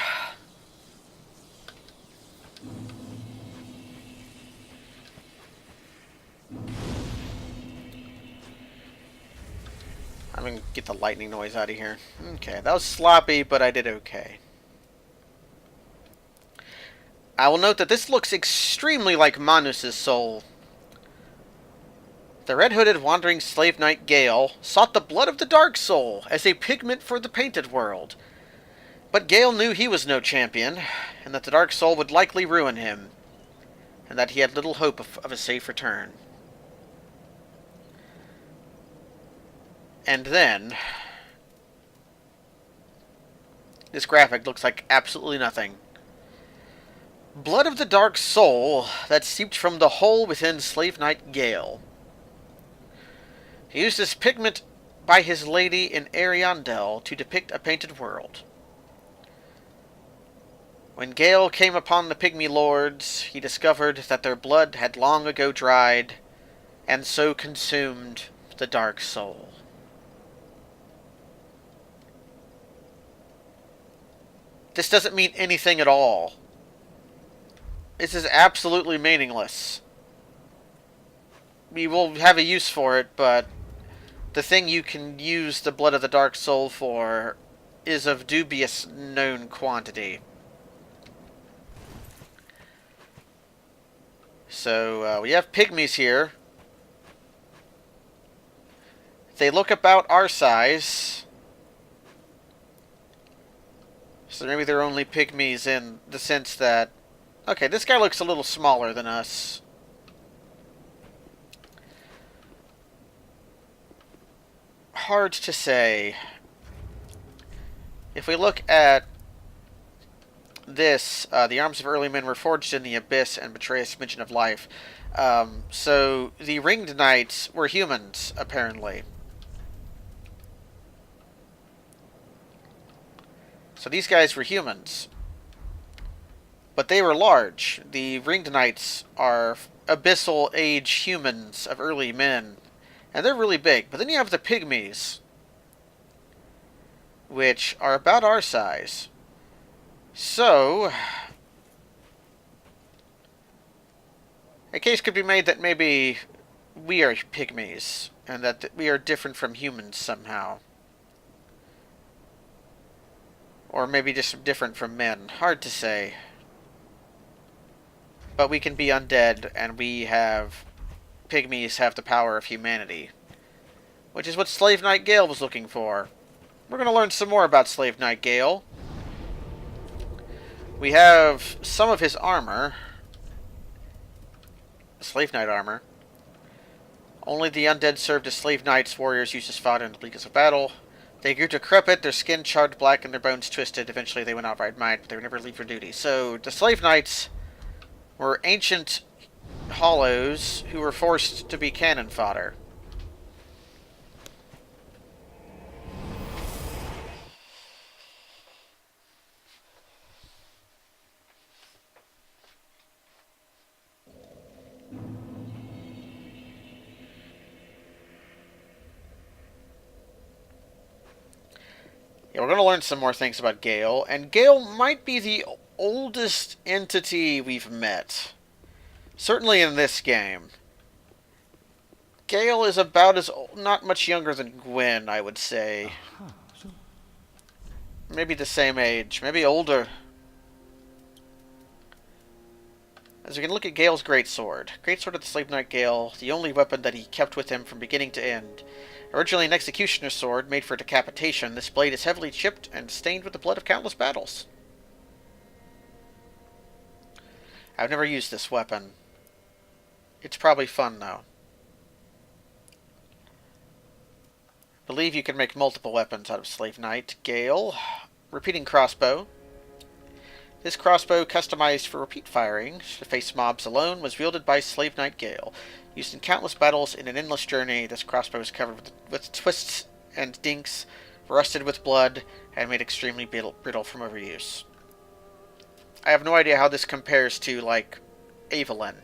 I'm going to get the lightning noise out of here. Okay, that was sloppy, but I did okay. I will note that this looks extremely like Manus' soul. The red-hooded wandering slave knight Gale sought the blood of the Dark Soul as a pigment for the painted world. But Gale knew he was no champion, and that the Dark Soul would likely ruin him, and that he had little hope of a safe return. And then, this graphic looks like absolutely nothing. Blood of the Dark Soul that seeped from the hole within Slave Knight Gale. He used this pigment by his lady in Ariandel to depict a painted world. When Gale came upon the Pygmy Lords, he discovered that their blood had long ago dried, and so consumed the Dark Soul. This doesn't mean anything at all. This is absolutely meaningless. We will have a use for it, but the thing you can use the blood of the Dark Soul for is of dubious known quantity. So, we have pygmies here. They look about our size. So maybe they're only pygmies in the sense that... Okay, this guy looks a little smaller than us. Hard to say. If we look at the arms of early men were forged in the abyss and betray a smidgen of life. So the ringed knights were humans, apparently. So these guys were humans. But they were large. The ringed knights are abyssal age humans of early men. And they're really big. But then you have the pygmies, which are about our size. So, a case could be made that maybe we are pygmies, and that we are different from humans somehow. Or maybe just different from men. Hard to say. But we can be undead, and pygmies have the power of humanity. Which is what Slave Knight Gale was looking for. We're going to learn some more about Slave Knight Gale. We have some of his armor. Slave Knight armor. Only the undead served as slave knights. Warriors used as fodder in the bleakest of battle. They grew decrepit, their skin charred black, and their bones twisted. Eventually they went outright mad, but they were never leave for duty. So, the slave knights were ancient hollows who were forced to be cannon fodder. Yeah, we're going to learn some more things about Gale, and Gale might be the oldest entity we've met. Certainly in this game. Gale is about as old, not much younger than Gwen, I would say. Maybe the same age, maybe older. As we can look at Gale's greatsword. Greatsword of the Slave Knight Gale, the only weapon that he kept with him from beginning to end. Originally an executioner's sword made for decapitation, this blade is heavily chipped and stained with the blood of countless battles. I've never used this weapon. It's probably fun, though. I believe you can make multiple weapons out of Slave Knight Gale. Repeating crossbow. This crossbow, customized for repeat firing to face mobs alone, was wielded by Slave Knight Gale. Used in countless battles in an endless journey, this crossbow is covered with twists and dinks, rusted with blood, and made extremely brittle from overuse. I have no idea how this compares to, like, Evelyn.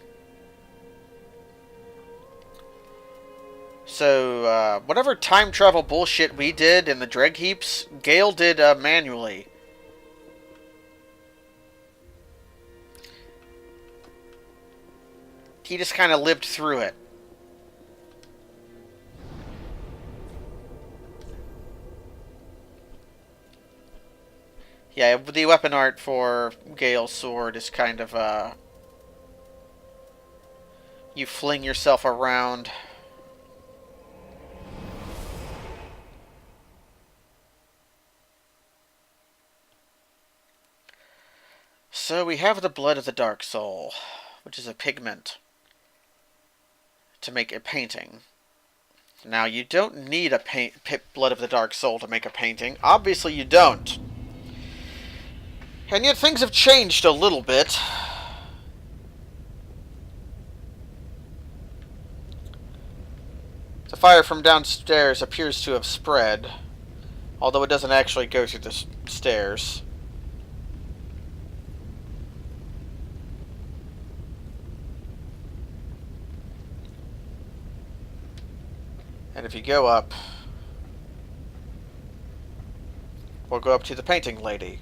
So, whatever time travel bullshit we did in the Dreg Heaps, Gale did manually. He just kind of lived through it. Yeah, the weapon art for Gale's sword is kind of, you fling yourself around. So we have the blood of the Dark Soul, which is a pigment to make a painting. Now, you don't need a blood of the Dark Soul to make a painting. Obviously, you don't. And yet, things have changed a little bit. The fire from downstairs appears to have spread, although it doesn't actually go through the stairs. And if you go up, we'll go up to the painting lady.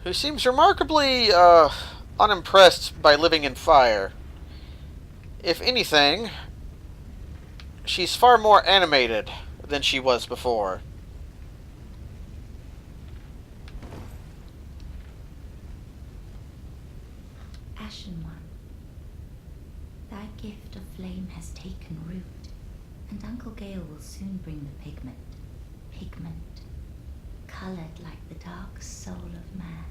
Who seems remarkably unimpressed by living in fire. If anything, she's far more animated than she was before. Ashen One, thy gift of flame has taken root, and Uncle Gale will soon bring the pigment. Pigment, colored like the dark soul of man.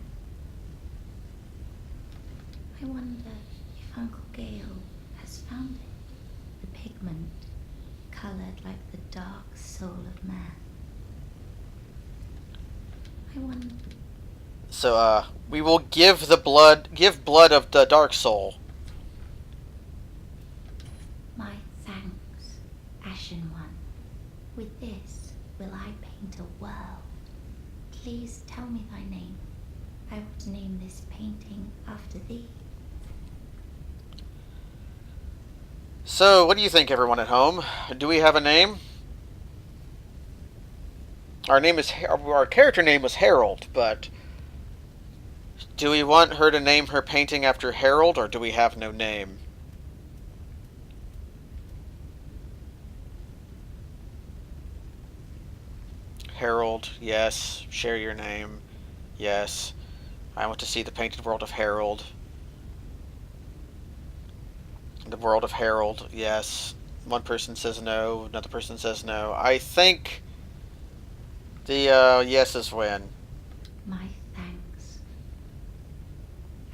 I wonder if Uncle Gale has found it. The pigment, colored like the dark soul of man. I wonder. So, we will give blood of the Dark Soul. My thanks, Ashen One. With this will I paint a world. Please tell me thy name. I would name this painting after thee. So, what do you think, everyone at home? Do we have a name? Our character name was Harold, but do we want her to name her painting after Harold, or do we have no name? Harold, yes. Share your name, yes. I want to see the painted world of Harold. The world of Harold, yes. One person says no, another person says no. I think the yeses win. My thanks.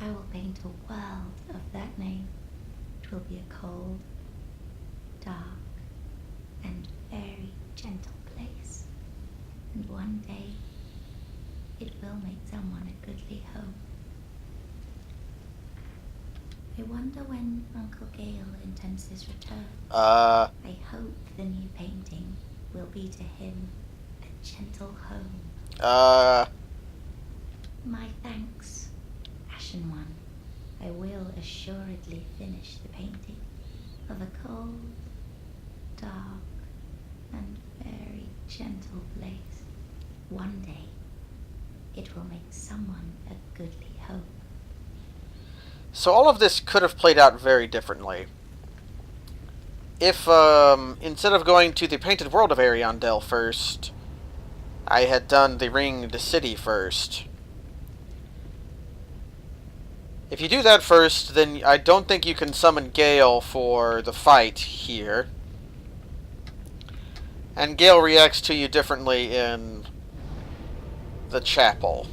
I will paint a world of that name. It will be a cold, dark, and very gentle place. And one day, it will make someone a goodly home. I wonder when Uncle Gale intends his return. I hope the new painting will be to him a gentle home. My thanks, Ashen One. I will assuredly finish the painting of a cold, dark, and very gentle place. One day, it will make someone a goodly home. So all of this could have played out very differently. If, instead of going to the painted world of Ariandel first, I had done the ringed city first. If you do that first, then I don't think you can summon Gale for the fight here. And Gale reacts to you differently in the chapel.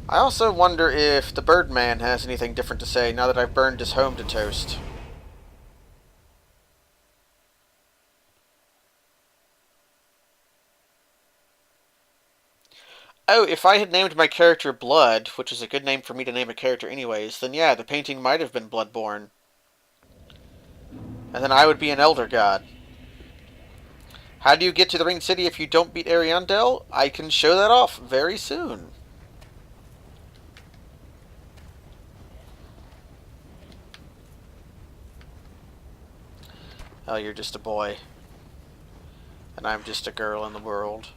I also wonder if the Birdman has anything different to say now that I've burned his home to toast. Oh, if I had named my character Blood, which is a good name for me to name a character anyways, then yeah, the painting might have been Bloodborne. And then I would be an Elder God. How do you get to the Ringed City if you don't beat Ariandel? I can show that off very soon. Oh, you're just a boy. And I'm just a girl in the world.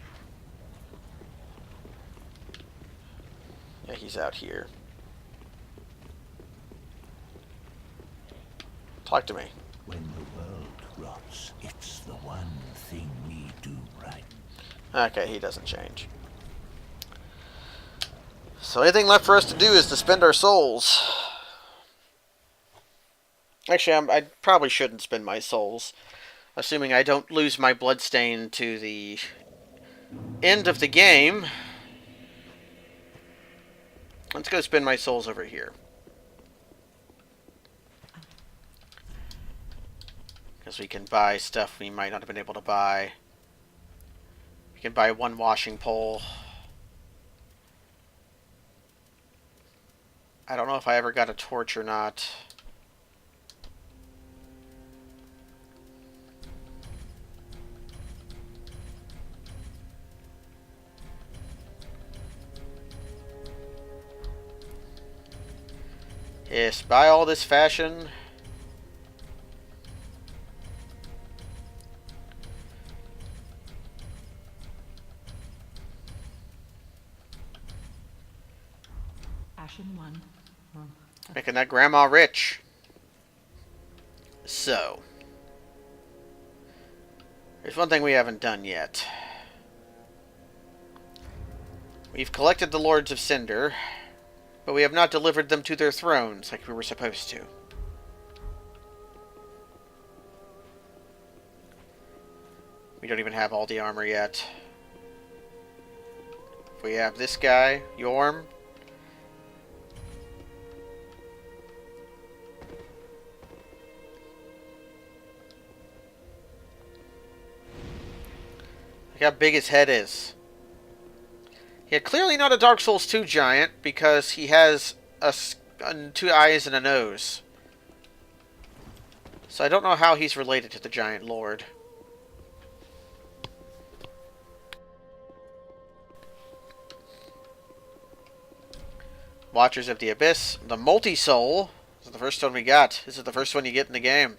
Yeah, he's out here. Talk to me. When the world rots, it's the one thing we do right. Okay, he doesn't change. So anything left for us to do is to spend our souls. Actually, I probably shouldn't spend my souls. Assuming I don't lose my bloodstain to the end of the game. Let's go spend my souls over here. Because we can buy stuff we might not have been able to buy. We can buy one washing pole. I don't know if I ever got a torch or not. Yes, buy all this fashion. Ashen One. Making that grandma rich. So. There's one thing we haven't done yet. We've collected the Lords of Cinder, but we have not delivered them to their thrones like we were supposed to. We don't even have all the armor yet. If we have this guy, Yorm. Look how big his head is. Yeah, clearly not a Dark Souls 2 giant, because he has two eyes and a nose. So I don't know how he's related to the Giant Lord. Watchers of the Abyss. The Multi-Soul. This is the first one we got. This is the first one you get in the game.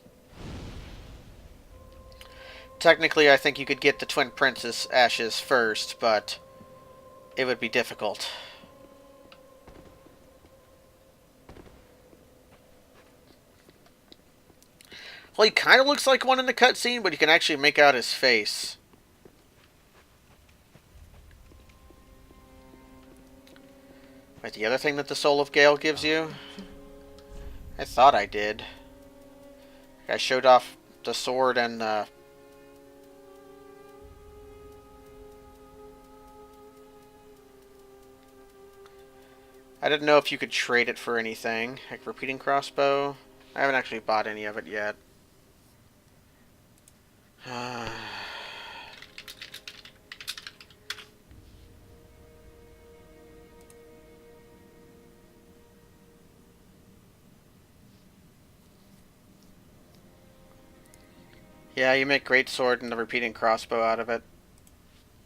Technically, I think you could get the Twin Princess Ashes first, but it would be difficult. Well, he kind of looks like one in the cutscene, but you can actually make out his face. Wait, the other thing that the Soul of Gale gives you? I thought I did. I showed off the sword and I didn't know if you could trade it for anything. Like repeating crossbow. I haven't actually bought any of it yet. Yeah, you make great sword and the repeating crossbow out of it.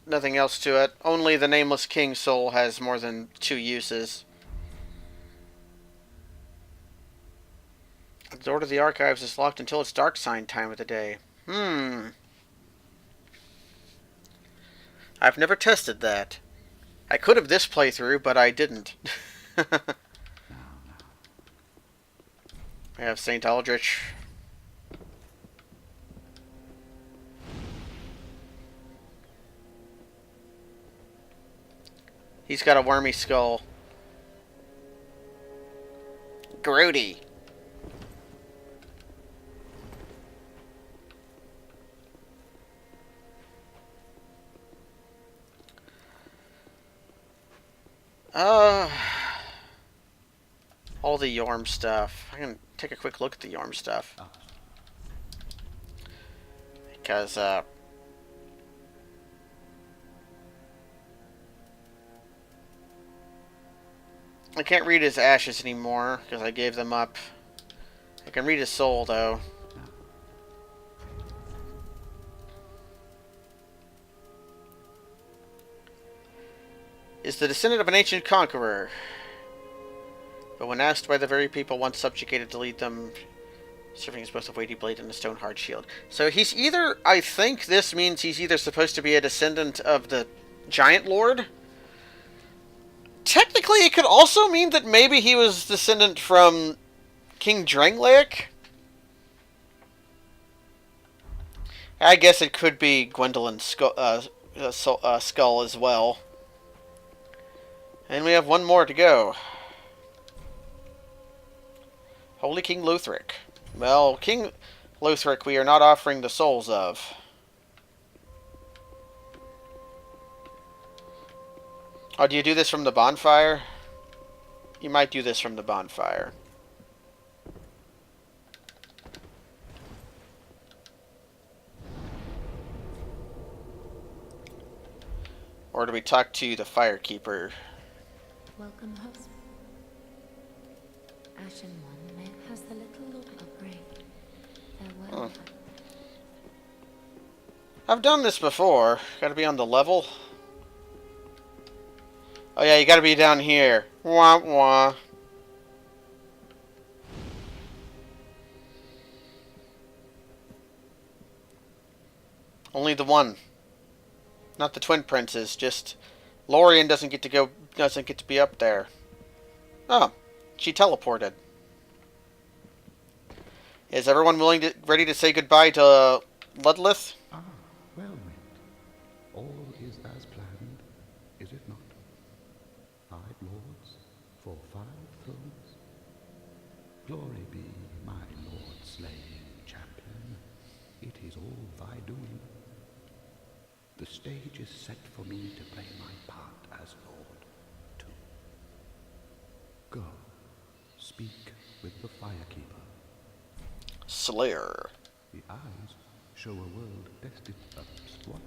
Nothing else to it. Only the Nameless King soul has more than 2 uses. The door to the archives is locked until it's dark sign time of the day. I've never tested that. I could have this playthrough, but I didn't. I have St. Aldrich. He's got a wormy skull. Grody. All the Yorm stuff. I can take a quick look at the Yorm stuff. Because, I can't read his ashes anymore, because I gave them up. I can read his soul, though. Is the descendant of an ancient conqueror. But when asked by the very people once subjugated to lead them, serving as both a weighty blade and a stone hard shield. So he's either, I think this means he's either supposed to be a descendant of the Giant Lord. Technically, it could also mean that maybe he was descendant from King Drangleic. I guess it could be Gwendolyn's skull as well. And we have one more to go. Holy King Luthric. Well, King Luthric we are not offering the souls of. Oh, do you do this from the bonfire? You might do this from the bonfire. Or do we talk to the Firekeeper? Welcome, host. Ashen One has the little look of rain. Farewell. I've done this before. Gotta be on the level. Oh yeah, you gotta be down here. Wah wah. Only the one. Not the twin princes, just Lorien doesn't get to be up there. Oh, she teleported. Is everyone ready to say goodbye to Ludlith? Ah, well met. All is as planned, is it not? 5 lords for 5 thrones. Glory be my lord slaying champion. It is all thy doing. The stage is set for me to play my part as lord, too. Go, speak with the Firekeeper. Slayer. The eyes show a world destined what?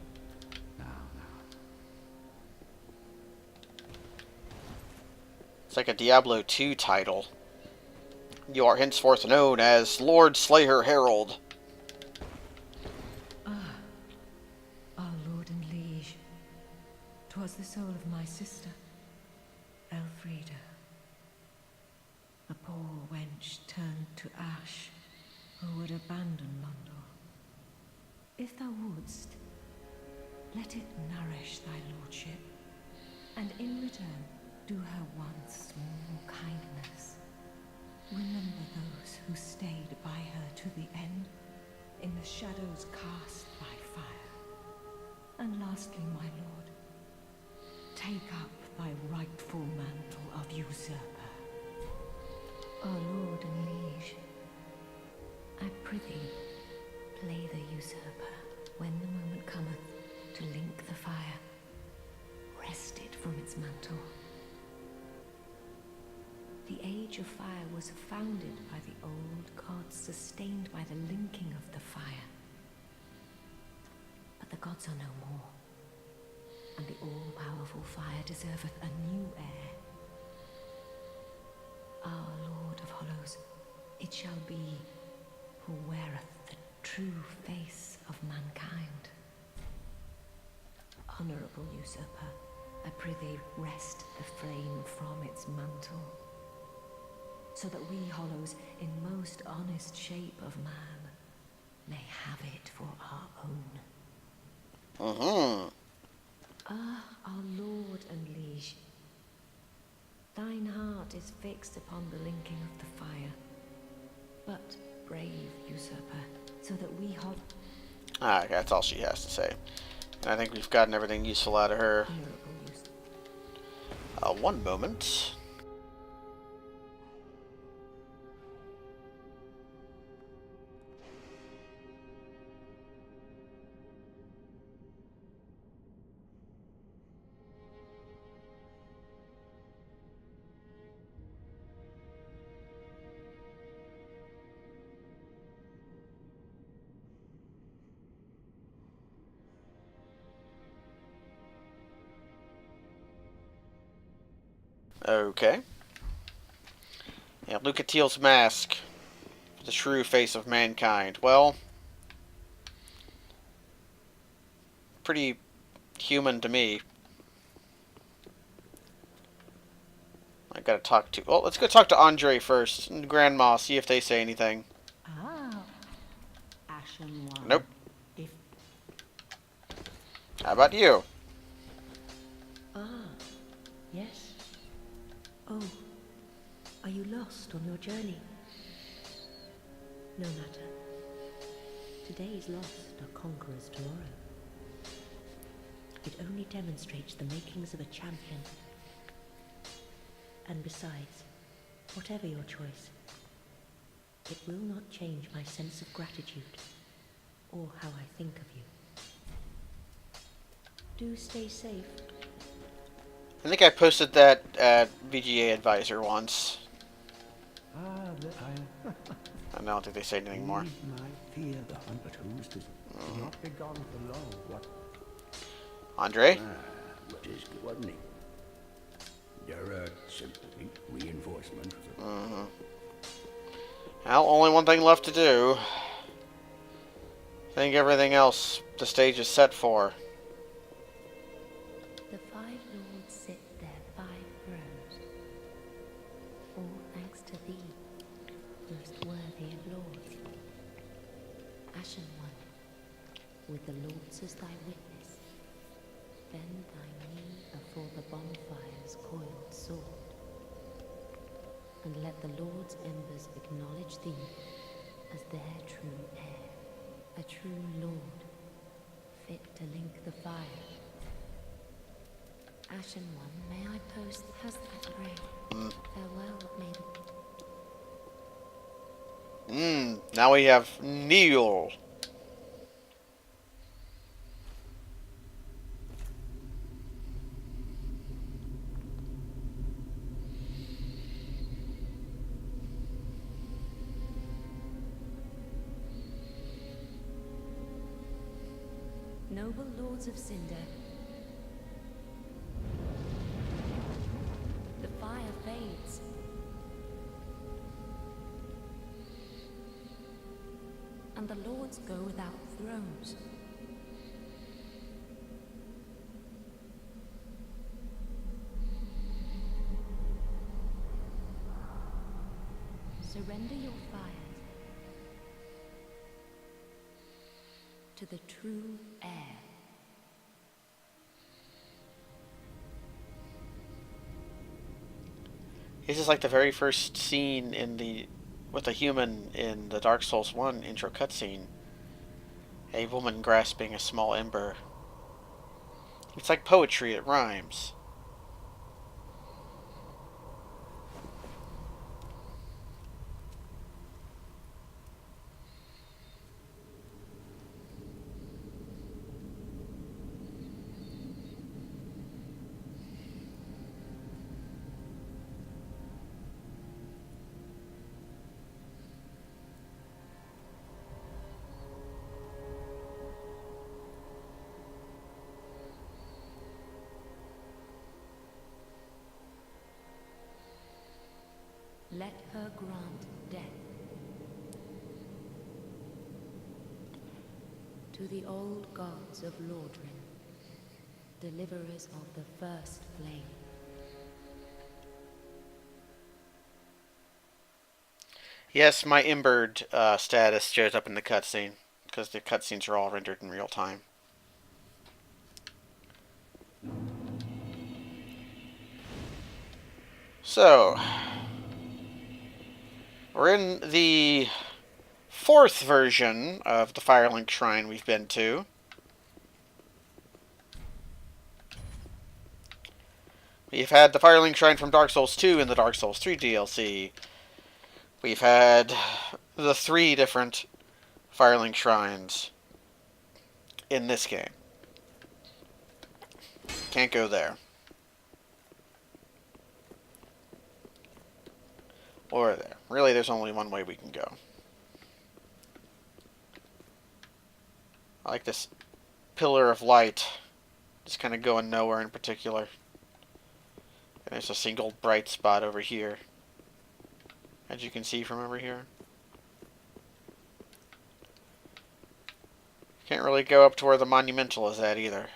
It's like a Diablo 2 title. You are henceforth known as Lord Slayer Herald. Ah, our lord and liege. 'Twas the soul of my sister, Elfrida. A poor wench turned to ash, who would abandon Londor. If thou wouldst, let it nourish thy lordship, and in return do her one small kindness. Remember those who stayed by her to the end, in the shadows cast by fire. And lastly, my lord, take up thy rightful mantle of usurper. Our lord and liege, I prithee, play the usurper when the moment cometh to link the fire, wrest it from its mantle. The age of fire was founded by the old gods, sustained by the linking of the fire. But the gods are no more, and the all-powerful fire deserveth a new heir. Our Lord of Hollows, it shall be, who weareth the true face of mankind. Honorable usurper, I prithee wrest the flame from its mantle, so that we Hollows, in most honest shape of man, may have it for our own. Ah, our lord and liege, thine heart is fixed upon the linking of the fire. But, brave usurper, so that we Alright, that's all she has to say. And I think we've gotten everything useful out of her. One moment. Okay. Yeah, Lucatiel's mask. The true face of mankind. Well, pretty human to me. I gotta talk to... Well, let's go talk to Andre first. And Grandma, see if they say anything. Ah, Ashen One. Nope. If How about you? yes. Oh, are you lost on your journey? No matter. Today's lost are conquerors tomorrow. It only demonstrates the makings of a champion. And besides, whatever your choice, it will not change my sense of gratitude, or how I think of you. Do stay safe. I think I posted that at VGA Advisor once. I don't think they say anything more. My fear the hunt, but who's to not be gone for long? What? Andre? What is governing? They're simply reinforcement. Well, only one thing left to do. I think everything else the stage is set for. The five lords sit their 5 thrones, all thanks to thee, most worthy of lords. Ashen One, with the lords as thy witness, bend thy knee before the bonfire's coiled sword, and let the lord's embers acknowledge thee as their true heir, a true lord, fit to link the fire. Ashen One, may I post has that ring? Farewell, maiden. Now we have Neil. No Noble lords of Cinder, the fire fades. And the lords go without thrones. Surrender your fires to the true heir. This is like the very first scene in the with a human in the Dark Souls 1 intro cutscene. A woman grasping a small ember. It's like poetry, it rhymes. Let her grant death to the old gods of Lordrin, deliverers of the first flame. Yes, my embered status shows up in the cutscene, because the cutscenes are all rendered in real time. So, we're in the 4th version of the Firelink Shrine we've been to. We've had the Firelink Shrine from Dark Souls 2 in the Dark Souls 3 DLC. We've had the 3 different Firelink Shrines in this game. Can't go there. Or there. Really, there's only one way we can go. I like this pillar of light. Just kind of going nowhere in particular. And there's a single bright spot over here. As you can see from over here. Can't really go up to where the monumental is at either.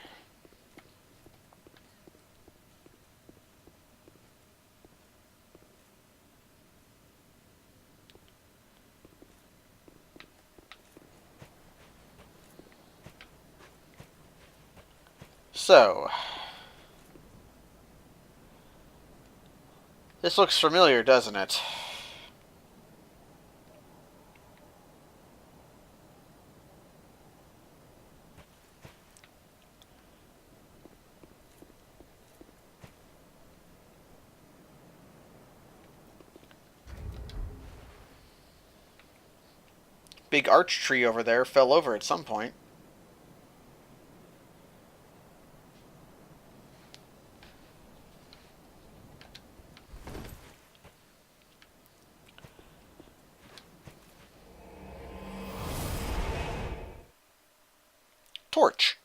So, this looks familiar, doesn't it? Big arch tree over there fell over at some point. Torch.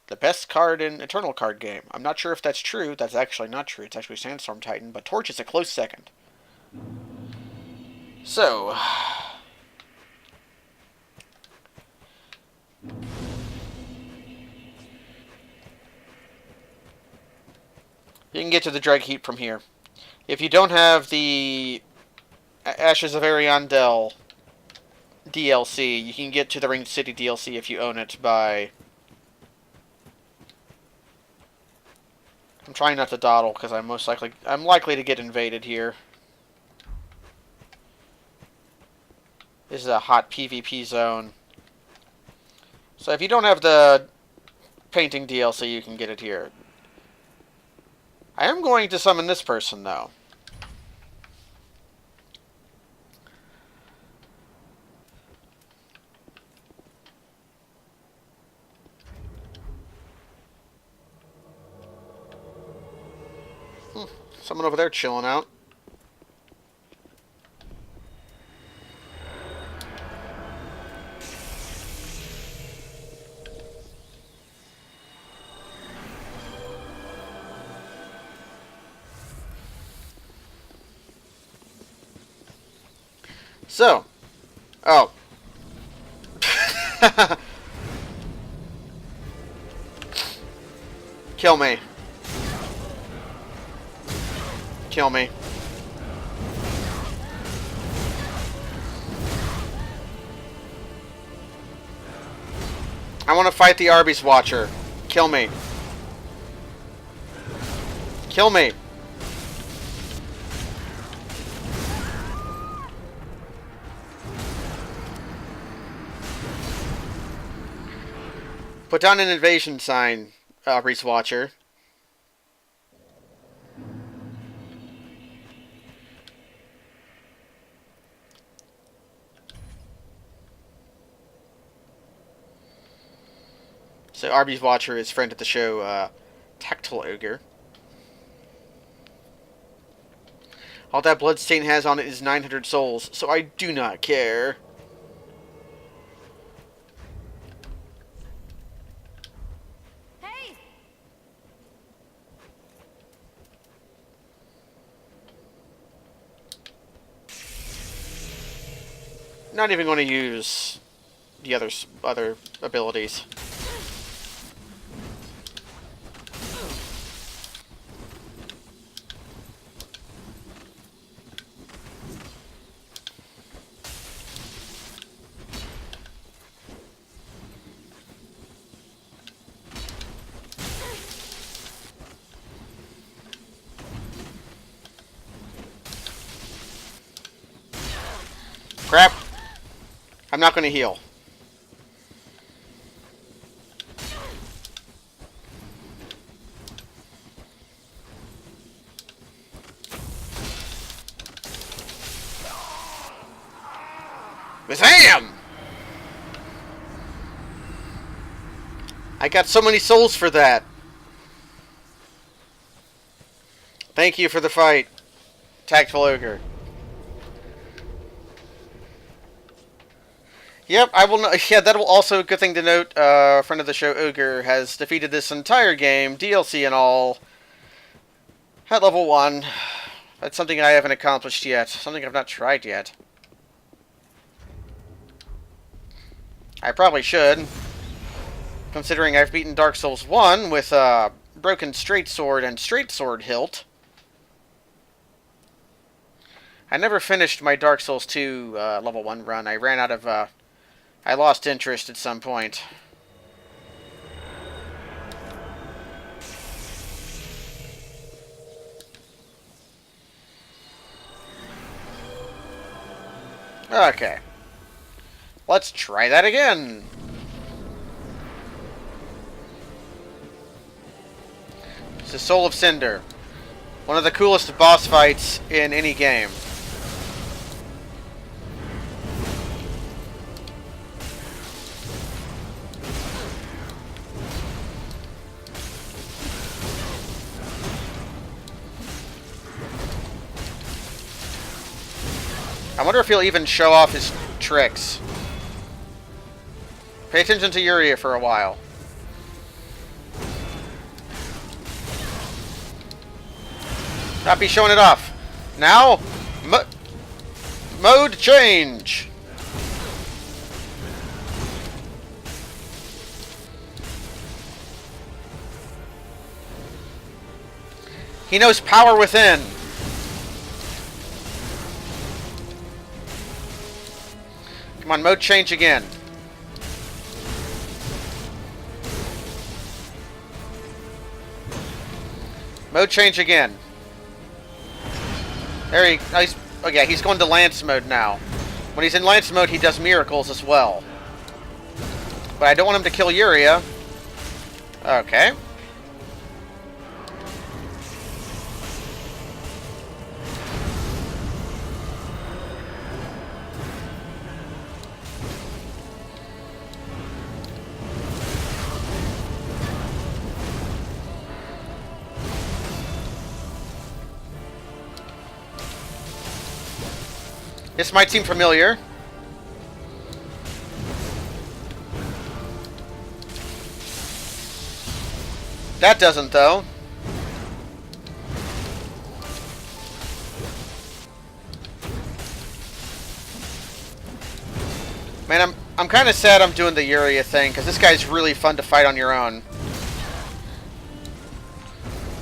The best card in Eternal card game. I'm not sure if that's true. That's actually not true. It's actually Sandstorm Titan, but Torch is a close second. So, you can get to the Dreg Heap from here. If you don't have the Ashes of Ariandel DLC, you can get to the Ringed City DLC if you own it by... I'm trying not to dawdle because I'm likely to get invaded here. This is a hot PvP zone. So if you don't have the painting DLC, you can get it here. I am going to summon this person, though. Someone over there chilling out. So. Oh. Kill me. Kill me. I want to fight the Arby's Watcher. Kill me. Kill me. Put down an invasion sign, Arby's Watcher. So Arby's Watcher is friend of the show, Tactile Ogre. All that bloodstain has on it is 900 souls, so I do not care. Hey! Not even going to use the other abilities. Crap! I'm not going to heal. Bam! I got so many souls for that. Thank you for the fight, Tactful Ogre. Yep, I will. Yeah, that will also a good thing to note. Friend of the show, Ogre, has defeated this entire game, DLC and all, at level 1. That's something I haven't accomplished yet. Something I've not tried yet. I probably should, considering I've beaten Dark Souls 1 with Broken Straight Sword and Straight Sword Hilt. I never finished my Dark Souls 2 level 1 run. I ran out of... I lost interest at some point. Okay. Let's try that again. This is Soul of Cinder. One of the coolest boss fights in any game. I wonder if he'll even show off his tricks. Pay attention to Yuria for a while. Not be showing it off. Now, mode change. He knows power within. Come on, mode change again. Mode change again. There he... Oh yeah, he's going to Lance mode now. When he's in Lance mode, he does miracles as well. But I don't want him to kill Yuria. Okay. This might seem familiar. That doesn't, though. Man, I'm kind of sad I'm doing the Yuria thing, because this guy's really fun to fight on your own.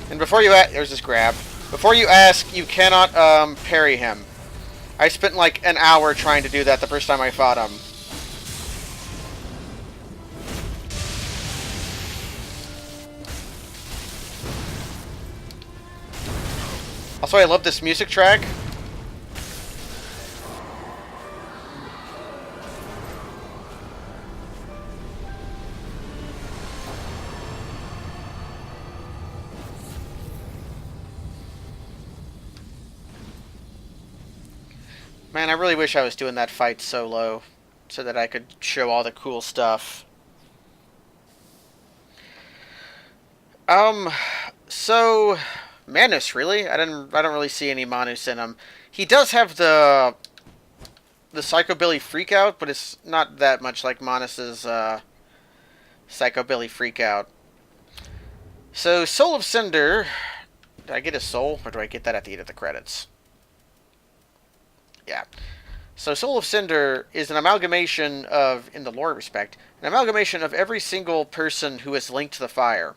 And before you there's this grab. Before you ask, you cannot parry him. I spent like an hour trying to do that the first time I fought him. Also, I love this music track. Man, I really wish I was doing that fight solo, so that I could show all the cool stuff. So Manus, really? I don't really see any Manus in him. He does have the Psychobilly Freakout, but it's not that much like Manus's Psychobilly Freakout. So Soul of Cinder, did I get his soul, or do I get that at the end of the credits? Yeah. So Soul of Cinder is an amalgamation of, in the lore respect, an amalgamation of every single person who is linked to the fire.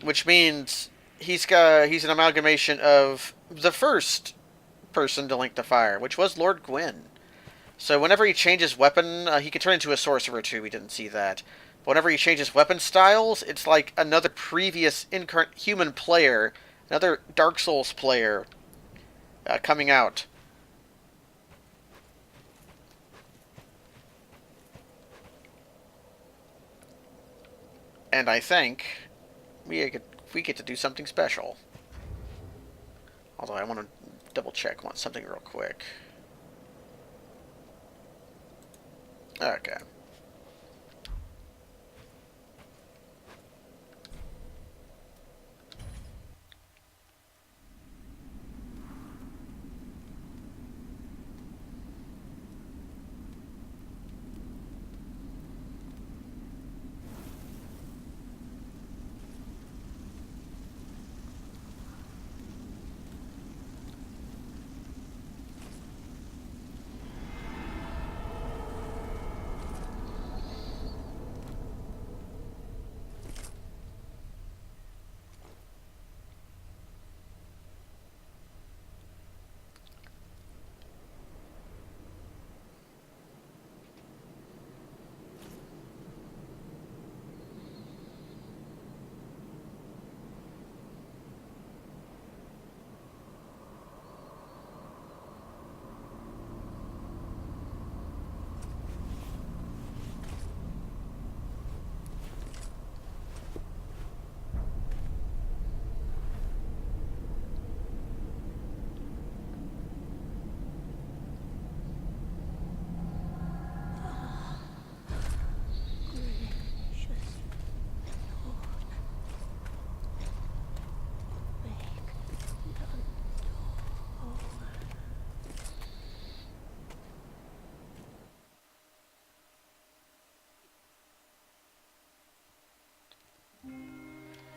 Which means he's an amalgamation of the first person to link the fire, which was Lord Gwyn. So whenever he changes weapon, he can turn into a sorcerer too. We didn't see that. But whenever he changes weapon styles, it's like another previous human player, another Dark Souls player coming out. And I think we get to do something special. Although I want to double check something real quick. Okay.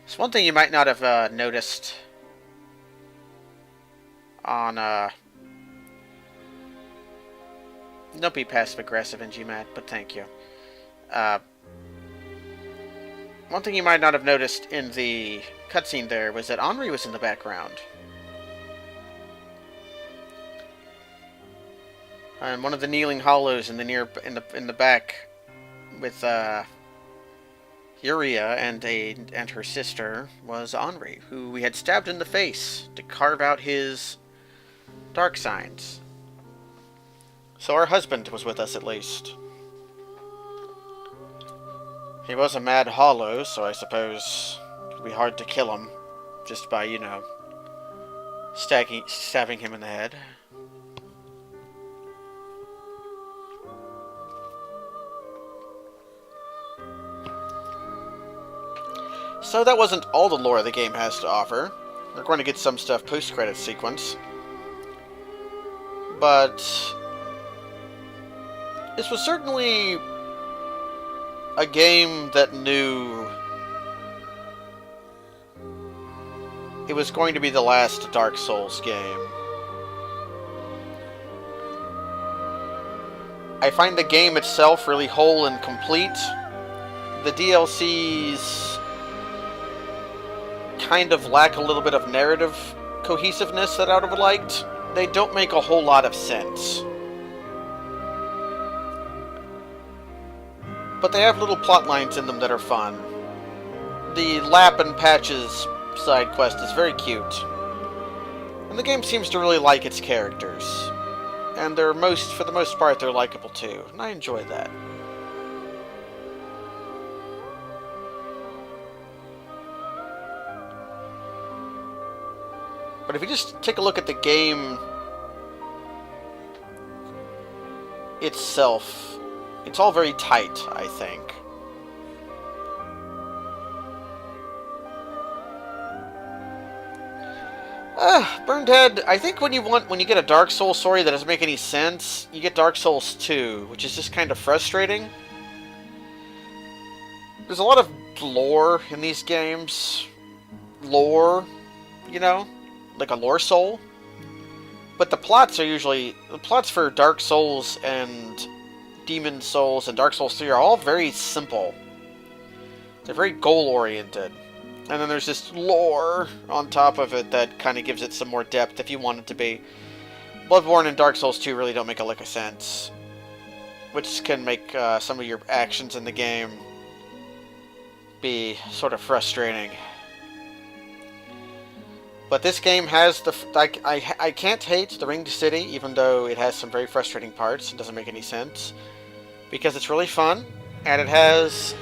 So one thing you might not have noticed on don't be passive aggressive in GMAT, but thank you. One thing you might not have noticed in the cutscene there was that Henri was in the background. And one of the kneeling hollows in the back with Yuria and her sister was Henri, who we had stabbed in the face to carve out his dark signs. So our husband was with us at least. He was a mad hollow, so I suppose it would be hard to kill him just by, you know, stabbing him in the head. So that wasn't all the lore the game has to offer. We're going to get some stuff post-credits sequence. But this was certainly a game that knew it was going to be the last Dark Souls game. I find the game itself really whole and complete. The DLCs kind of lack a little bit of narrative cohesiveness that I would have liked. They don't make a whole lot of sense. But they have little plot lines in them that are fun. The Lap and Patches side quest is very cute. And the game seems to really like its characters. And for the most part, they're likable too. And I enjoy that. But if you just take a look at the game itself, it's all very tight, I think. Burned Head, I think when you get a Dark Souls story that doesn't make any sense, you get Dark Souls 2, which is just kind of frustrating. There's a lot of lore in these games. Lore, you know? Like a lore soul. But the plots for Dark Souls and Demon Souls and Dark Souls 3 are all very simple. They're very goal-oriented. And then there's this lore on top of it that kind of gives it some more depth if you want it to be. Bloodborne and Dark Souls 2 really don't make a lick of sense. Which can make some of your actions in the game be sort of frustrating. But this game has the... I can't hate the Ringed City, even though it has some very frustrating parts and doesn't make any sense. Because it's really fun, and it has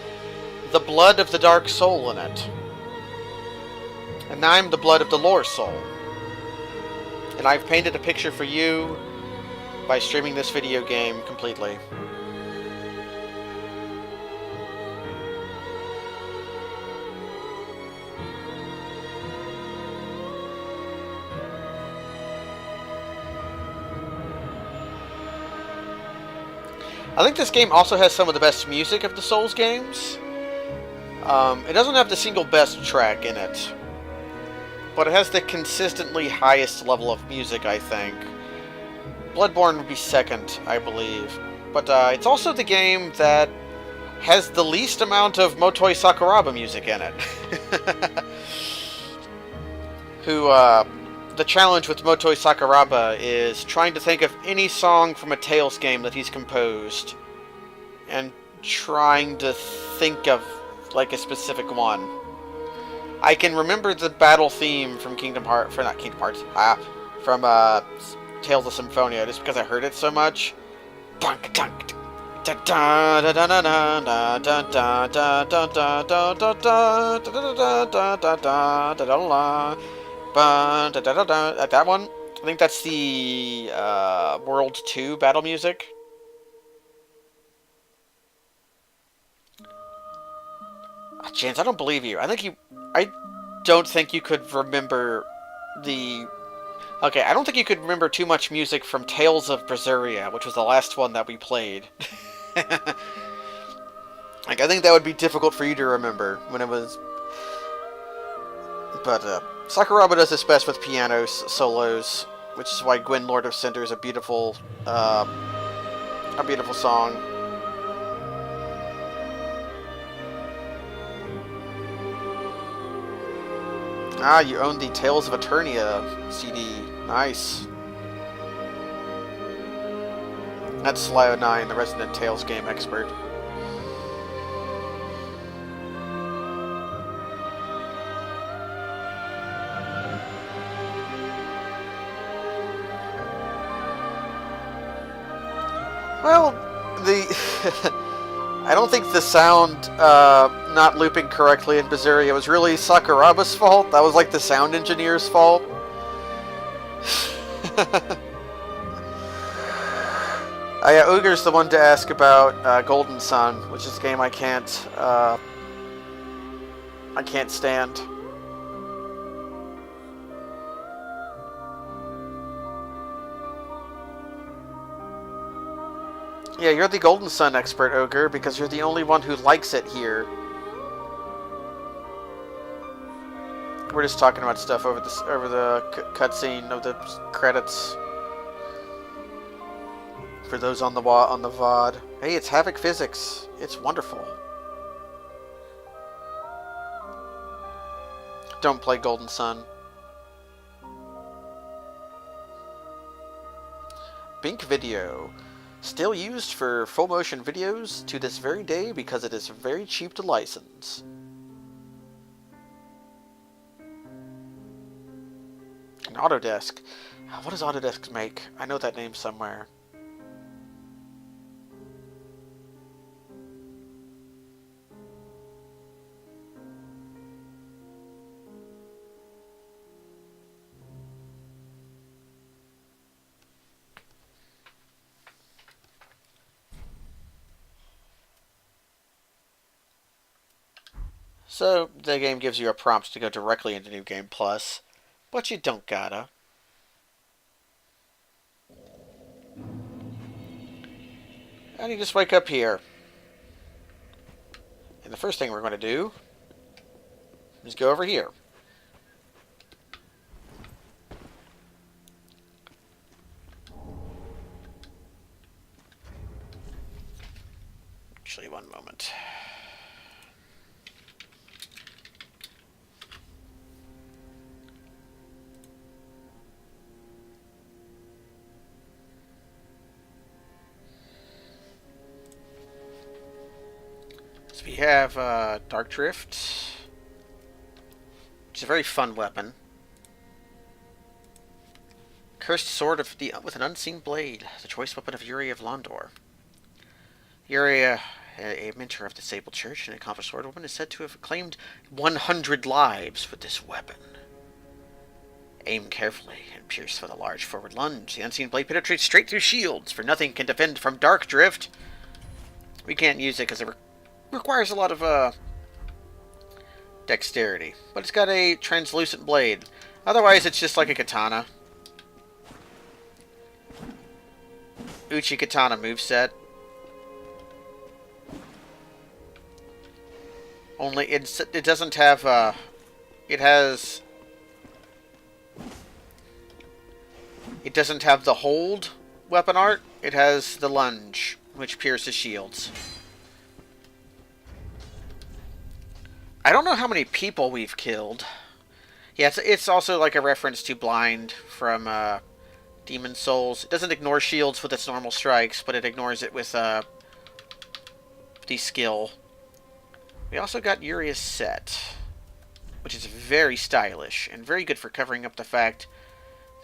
the blood of the Dark Soul in it. And I'm the blood of the Lore Soul. And I've painted a picture for you by streaming this video game completely. I think this game also has some of the best music of the Souls games. It doesn't have the single best track in it, but it has the consistently highest level of music, I think. Bloodborne would be second, I believe. But it's also the game that has the least amount of Motoi Sakuraba music in it. The challenge with Motoi Sakuraba is trying to think of any song from a Tales game that he's composed, and trying to think of, like, a specific one. I can remember the battle theme from from Tales of Symphonia, just because I heard it so much. That one. I think that's the World 2 battle music. Chance, I don't believe you. I don't think you could remember the... Okay, I don't think you could remember too much music from Tales of Berseria, which was the last one that we played. I think that would be difficult for you to remember when it was... But, Sakuraba does his best with piano solos, which is why Gwyn, Lord of Cinder is a beautiful song. Ah, you own the Tales of Eternia CD. Nice. That's Slio9, the resident Tales game expert. Well, I don't think the sound not looping correctly in Berseria was really Sakuraba's fault. That was like the sound engineer's fault. Ogre's the one to ask about Golden Sun, which is a game I can't stand. Yeah, you're the Golden Sun expert, Ogre, because you're the only one who likes it here. We're just talking about stuff over the cutscene of the credits. For those on the VOD. Hey, it's Havoc Physics. It's wonderful. Don't play Golden Sun. Bink Video. Still used for full motion videos to this very day because it is very cheap to license. An Autodesk. What does Autodesk make? I know that name somewhere. So, the game gives you a prompt to go directly into New Game Plus, but you don't gotta. And you just wake up here. And the first thing we're going to do is go over here. Actually, one moment. So we have Dark Drift, which is a very fun weapon. Cursed Sword with an Unseen Blade, the choice weapon of Yuri of Londor. Yuri, a mentor of the Sable Church and an accomplished swordwoman, is said to have claimed 100 lives with this weapon. Aim carefully and pierce with a large forward lunge. The Unseen Blade penetrates straight through shields, for nothing can defend from Dark Drift. We can't use it because it requires a lot of dexterity. But it's got a translucent blade. Otherwise, it's just like a katana. Uchi Katana moveset. Only it doesn't have it doesn't have the hold weapon art. It has the lunge, which pierces shields. I don't know how many people we've killed. Yeah, it's also like a reference to Blind from Demon Souls. It doesn't ignore shields with its normal strikes, but it ignores it with the skill. We also got Yuri's set, which is very stylish and very good for covering up the fact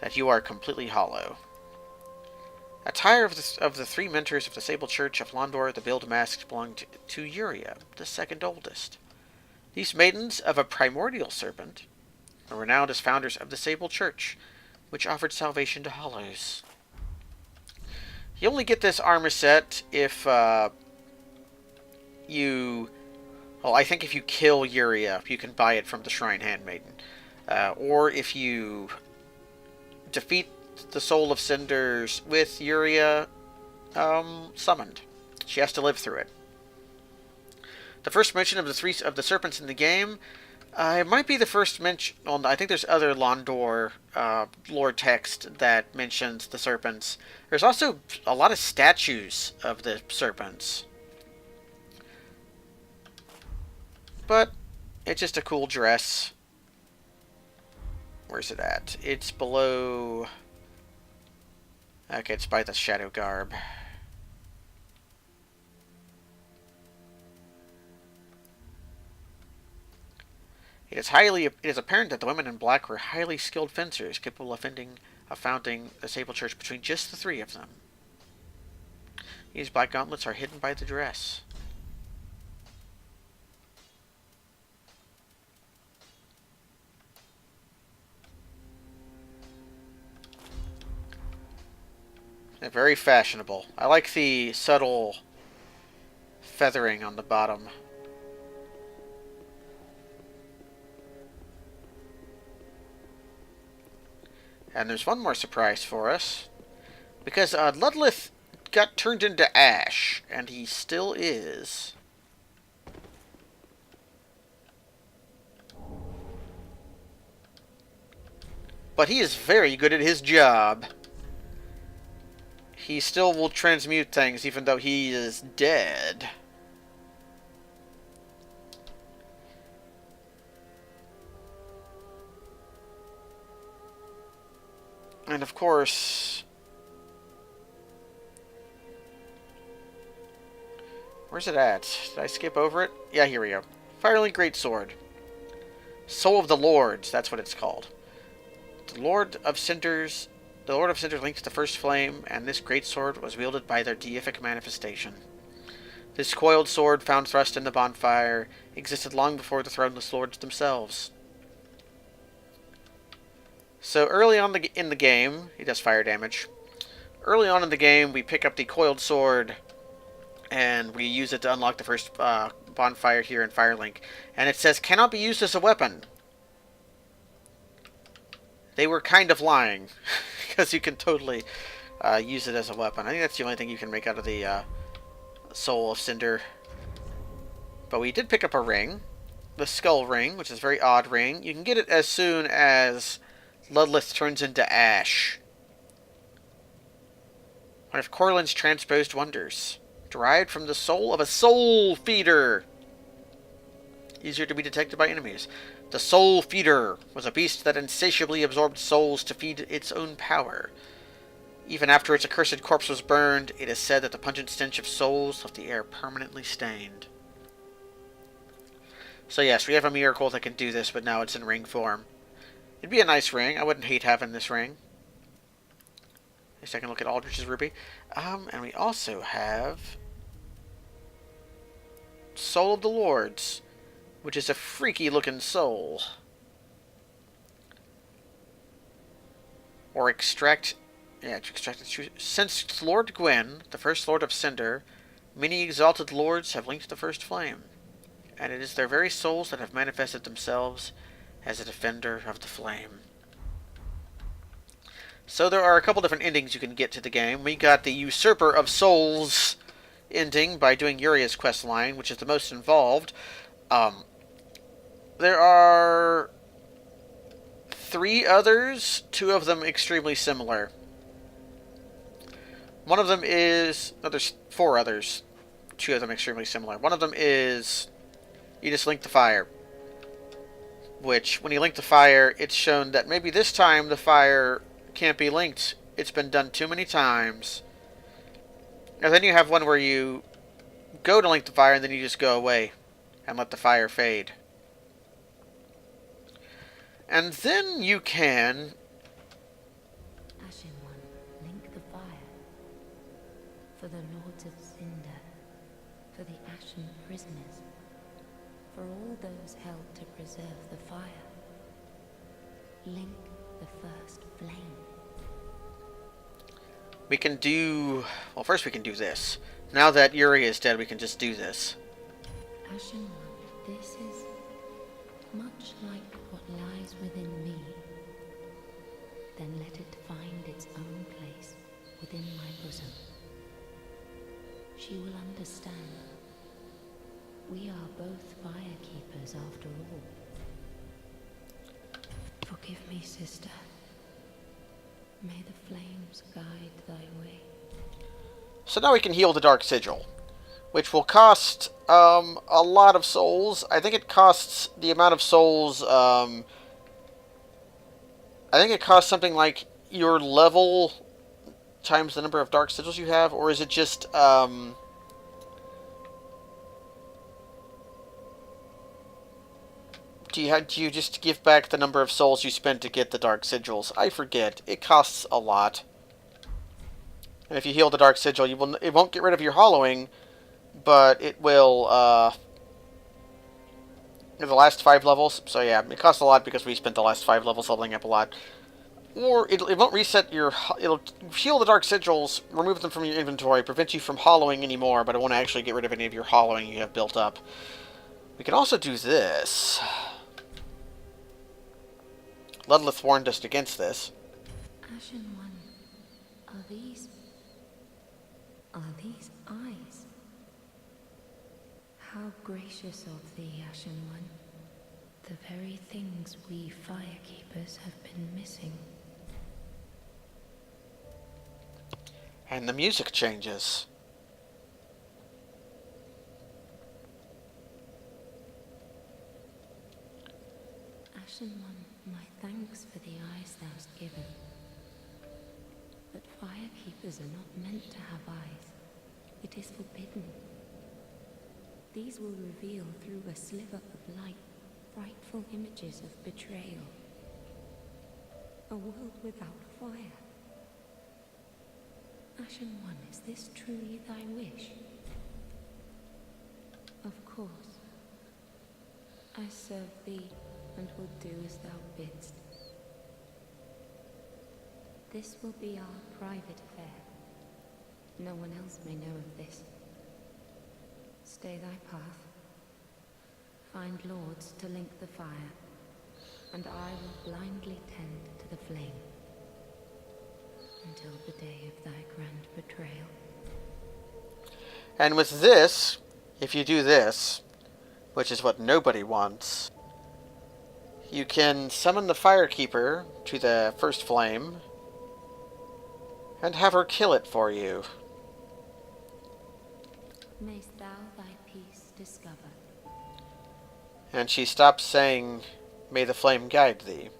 that you are completely hollow. Attire of the three mentors of the Sable Church of Londor, the build masks belonged to Yuria, the second oldest. These maidens of a primordial serpent are renowned as founders of the Sable Church, which offered salvation to hollows. You only get this armor set if you... Well, I think if you kill Yuria, you can buy it from the Shrine Handmaiden. Or if you defeat the Soul of Cinders with Yuria summoned. She has to live through it. The first mention of the serpents in the game, it might be the first mention. Well, I think there's other Londor lore text that mentions the serpents. There's also a lot of statues of the serpents. But it's just a cool dress. Where's it at? It's below... Okay, it's by the Shadow Garb. It is apparent that the women in black were highly skilled fencers, capable of founding the Sable Church between just the three of them. These black gauntlets are hidden by the dress. They're very fashionable. I like the subtle feathering on the bottom. And there's one more surprise for us. Because Ludlith got turned into ash, and he still is. but he is very good at his job. He still will transmute things even though he is dead. And of course, where's it at? Did I skip over it? Yeah, here we go. Firelink Greatsword. Soul of the Lords, that's what it's called. The Lord of Cinders links the first flame, and this greatsword was wielded by their deific manifestation. This coiled sword, found thrust in the bonfire, existed long before the throneless lords themselves. So early on in the game, he does fire damage. Early on in the game, we pick up the coiled sword, and we use it to unlock the first bonfire here in Firelink. And it says, cannot be used as a weapon. They were kind of lying, because you can totally use it as a weapon. I think that's the only thing you can make out of the Soul of Cinder. But we did pick up a ring, the Skull Ring, which is a very odd ring. You can get it as soon as Ludleth turns into ash. One of Corlin's transposed wonders, derived from the soul of a soul feeder. Easier to be detected by enemies. The Soul Feeder was a beast that insatiably absorbed souls to feed its own power. Even after its accursed corpse was burned, it is said that the pungent stench of souls left the air permanently stained. So yes, we have a miracle that can do this, but now it's in ring form. It'd be a nice ring. I wouldn't hate having this ring. At least I can look at Aldrich's ruby. And we also have Soul of the Lords, which is a freaky looking soul. Or extract... Yeah, to extract the truth. Since Lord Gwyn, the first Lord of Cinder, many exalted lords have linked the first flame. And it is their very souls that have manifested themselves as a defender of the flame. So there are a couple different endings you can get to the game. We got the Usurper of Souls ending by doing Uria's quest line, which is the most involved. There are 3 others, 2 of them extremely similar. One of them is... No, there's 4 others. 2 of them extremely similar. One of them is... You just link the fire. Which, when you link the fire, it's shown that maybe this time the fire can't be linked. It's been done too many times. And then you have one where you go to link the fire and then you just go away and let the fire fade. And then you can... Ashen One, link the fire. For the Lords of Cinder. For the Ashen Prisoners. For all those held to preserve the fire. Link the first flame. We can do... Well, first we can do this. Now that Yuri is dead, we can just do this. Ashen One, this is much like what lies within me. Then let it find its own place within my bosom. She will understand. We are both firekeepers after all. Forgive me, sister. May the flames guide thy way. So now we can heal the Dark Sigil, which will cost a lot of souls. I think it costs the amount of souls... I think it costs something like your level times the number of Dark Sigils you have, or is it just... Do you just give back the number of souls you spent to get the Dark Sigils? I forget. It costs a lot. And if you heal the Dark Sigil, it won't get rid of your hollowing, but it will, in the last 5 levels. So yeah, it costs a lot because we spent the last 5 levels leveling up a lot. Or it won't reset your... It'll heal the Dark Sigils, remove them from your inventory, prevent you from hollowing anymore, but it won't actually get rid of any of your hollowing you have built up. We can also do this. Ludleth warned us against this. Ashen One, are these eyes? How gracious of thee, Ashen One. The very things we firekeepers have been missing. And the music changes. Ashen One, my thanks for the eyes thou hast given. But firekeepers are not meant to have eyes. It is forbidden. These will reveal through a sliver of light frightful images of betrayal. A world without fire. Ashen One, is this truly thy wish? Of course. I serve thee and will do as thou bidst. This will be our private affair. No one else may know of this. Stay thy path. Find lords to link the fire, and I will blindly tend to the flame until the day of thy grand betrayal. And with this, if you do this, which is what nobody wants, you can summon the Firekeeper to the first flame and have her kill it for you. Mayst thou thy peace discover. And she stops saying, "May the flame guide thee."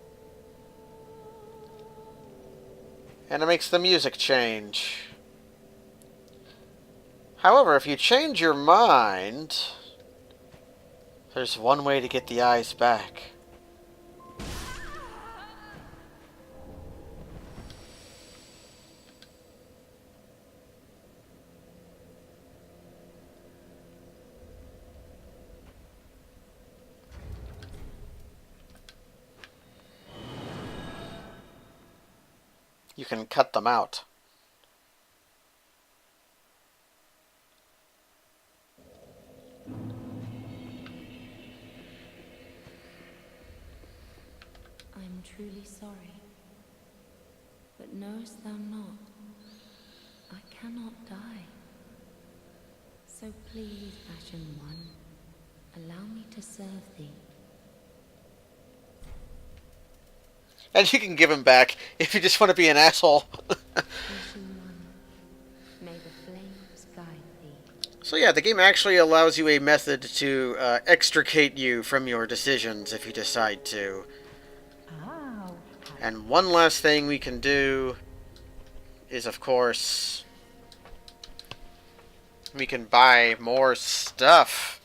And it makes the music change. However, if you change your mind, there's one way to get the eyes back. You can cut them out. I'm truly sorry. But knowest thou not, I cannot die. So please, Ashen One, allow me to serve thee. And you can give him back if you just want to be an asshole. Ashen One, may the flames guide thee. So yeah, the game actually allows you a method to extricate you from your decisions if you decide to. And one last thing we can do is, of course, we can buy more stuff.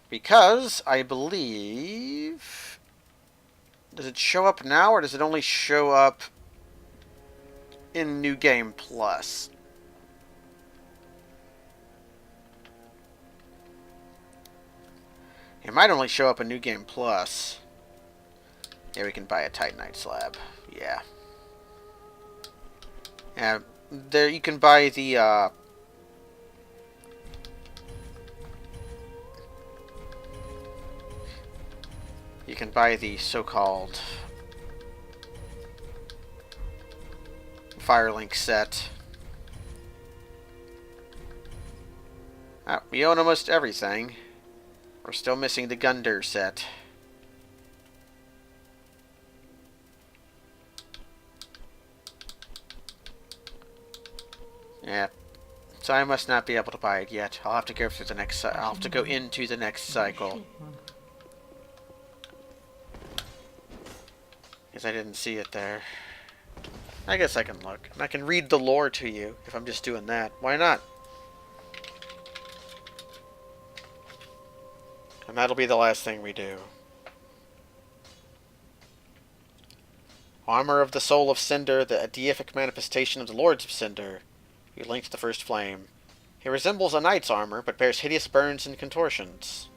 Because I believe... Does it show up now, or does it only show up in New Game Plus? It might only show up in New Game Plus. Yeah, we can buy a Titanite slab. Yeah. Yeah, there you can buy the, you can buy the so-called Firelink set. We own almost everything. We're still missing the Gunder set. Yeah. So I must not be able to buy it yet. I'll have to go through the next. I'll have to go into the next cycle. Because I didn't see it there. I guess I can look. And I can read the lore to you if I'm just doing that. Why not? And that'll be the last thing we do. Armor of the Soul of Cinder, the deific manifestation of the Lords of Cinder. You linked the first flame. He resembles a knight's armor, but bears hideous burns and contortions.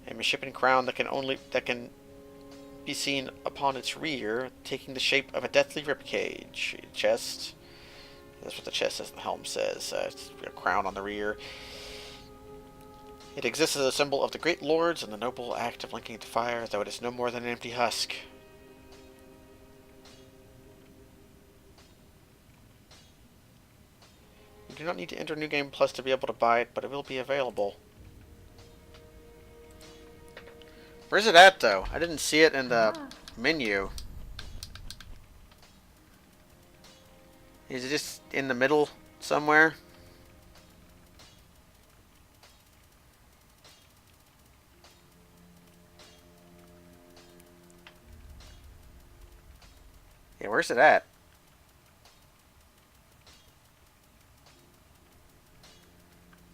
A misshapen crown that can be seen upon its rear, taking the shape of a deathly ribcage. Chest. That's what the chest says. The helm says. It's a crown on the rear. It exists as a symbol of the great lords and the noble act of linking to fire, though it is no more than an empty husk. You do not need to enter New Game Plus to be able to buy it, but it will be available. Where's it at, though? I didn't see it in the menu. Is it just in the middle somewhere? Yeah, where's it at?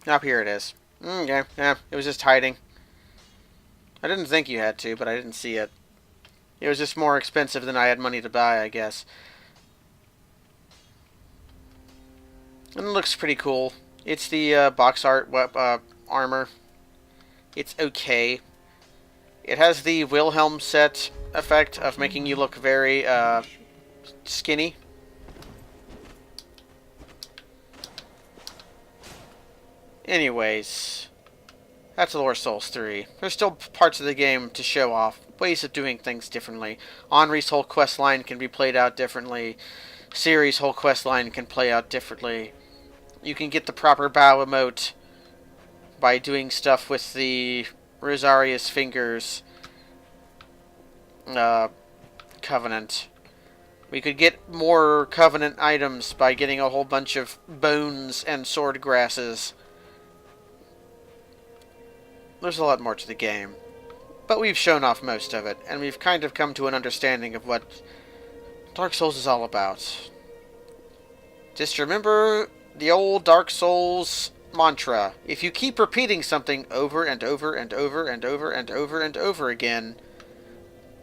Up here it is. Okay, yeah, it was just hiding. I didn't think you had to, but I didn't see it. It was just more expensive than I had money to buy, I guess. And it looks pretty cool. It's the box art armor. It's okay. It has the Wilhelm set effect of making you look very skinny. Anyways, that's Lower Souls 3. There's still parts of the game to show off, ways of doing things differently. Henri's whole quest line can be played out differently. Ciri's whole quest line can play out differently. You can get the proper bow emote by doing stuff with the Rosarius Fingers Covenant. We could get more Covenant items by getting a whole bunch of bones and sword grasses. There's a lot more to the game. But we've shown off most of it, and we've kind of come to an understanding of what Dark Souls is all about. Just remember the old Dark Souls mantra. If you keep repeating something over and over and over and over and over and over again,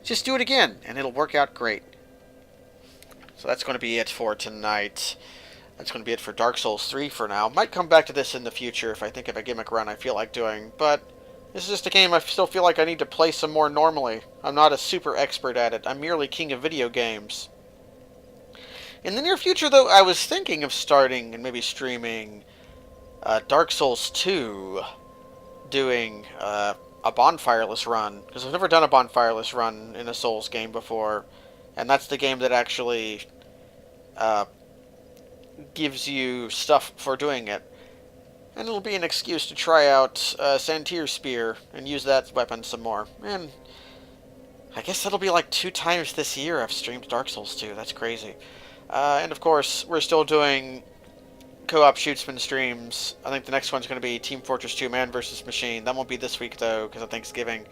just do it again, and it'll work out great. So that's going to be it for tonight. That's going to be it for Dark Souls 3 for now. Might come back to this in the future if I think of a gimmick run I feel like doing, but this is just a game I still feel like I need to play some more normally. I'm not a super expert at it. I'm merely king of video games. In the near future, though, I was thinking of starting and maybe streaming Dark Souls 2, doing a bonfireless run, because I've never done a bonfireless run in a Souls game before, and that's the game that actually gives you stuff for doing it. And it'll be an excuse to try out Santir Spear and use that weapon some more. And I guess that'll be like 2 times this year I've streamed Dark Souls 2. That's crazy. And of course, we're still doing co-op shootsman streams. I think the next one's going to be Team Fortress 2 Man vs. Machine. That won't be this week, though, because of Thanksgiving.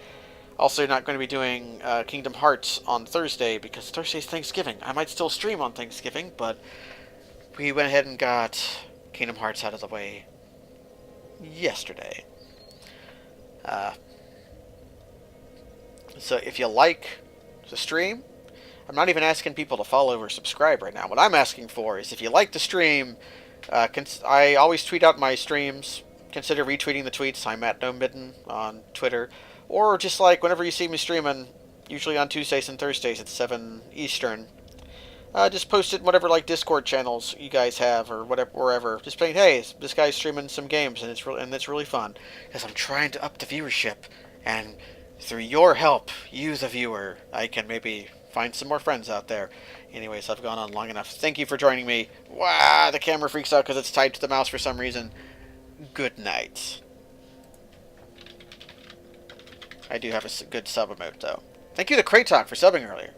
Also, not going to be doing Kingdom Hearts on Thursday, because Thursday's Thanksgiving. I might still stream on Thanksgiving, but we went ahead and got Kingdom Hearts out of the way yesterday. So if you like the stream, I'm not even asking people to follow or subscribe right now. What I'm asking for is if you like the stream, I always tweet out my streams. Consider retweeting the tweets. I'm at NoMidden on Twitter. Or just like whenever you see me streaming, usually on Tuesdays and Thursdays at 7 Eastern, just post it in whatever like Discord channels you guys have or whatever, wherever. Just saying, hey, this guy's streaming some games and it's really fun. Because I'm trying to up the viewership, and through your help, you the viewer, I can maybe find some more friends out there. Anyways, I've gone on long enough. Thank you for joining me. Wow, the camera freaks out because it's tied to the mouse for some reason. Good night. I do have a good sub emote though. Thank you to Kratok for subbing earlier.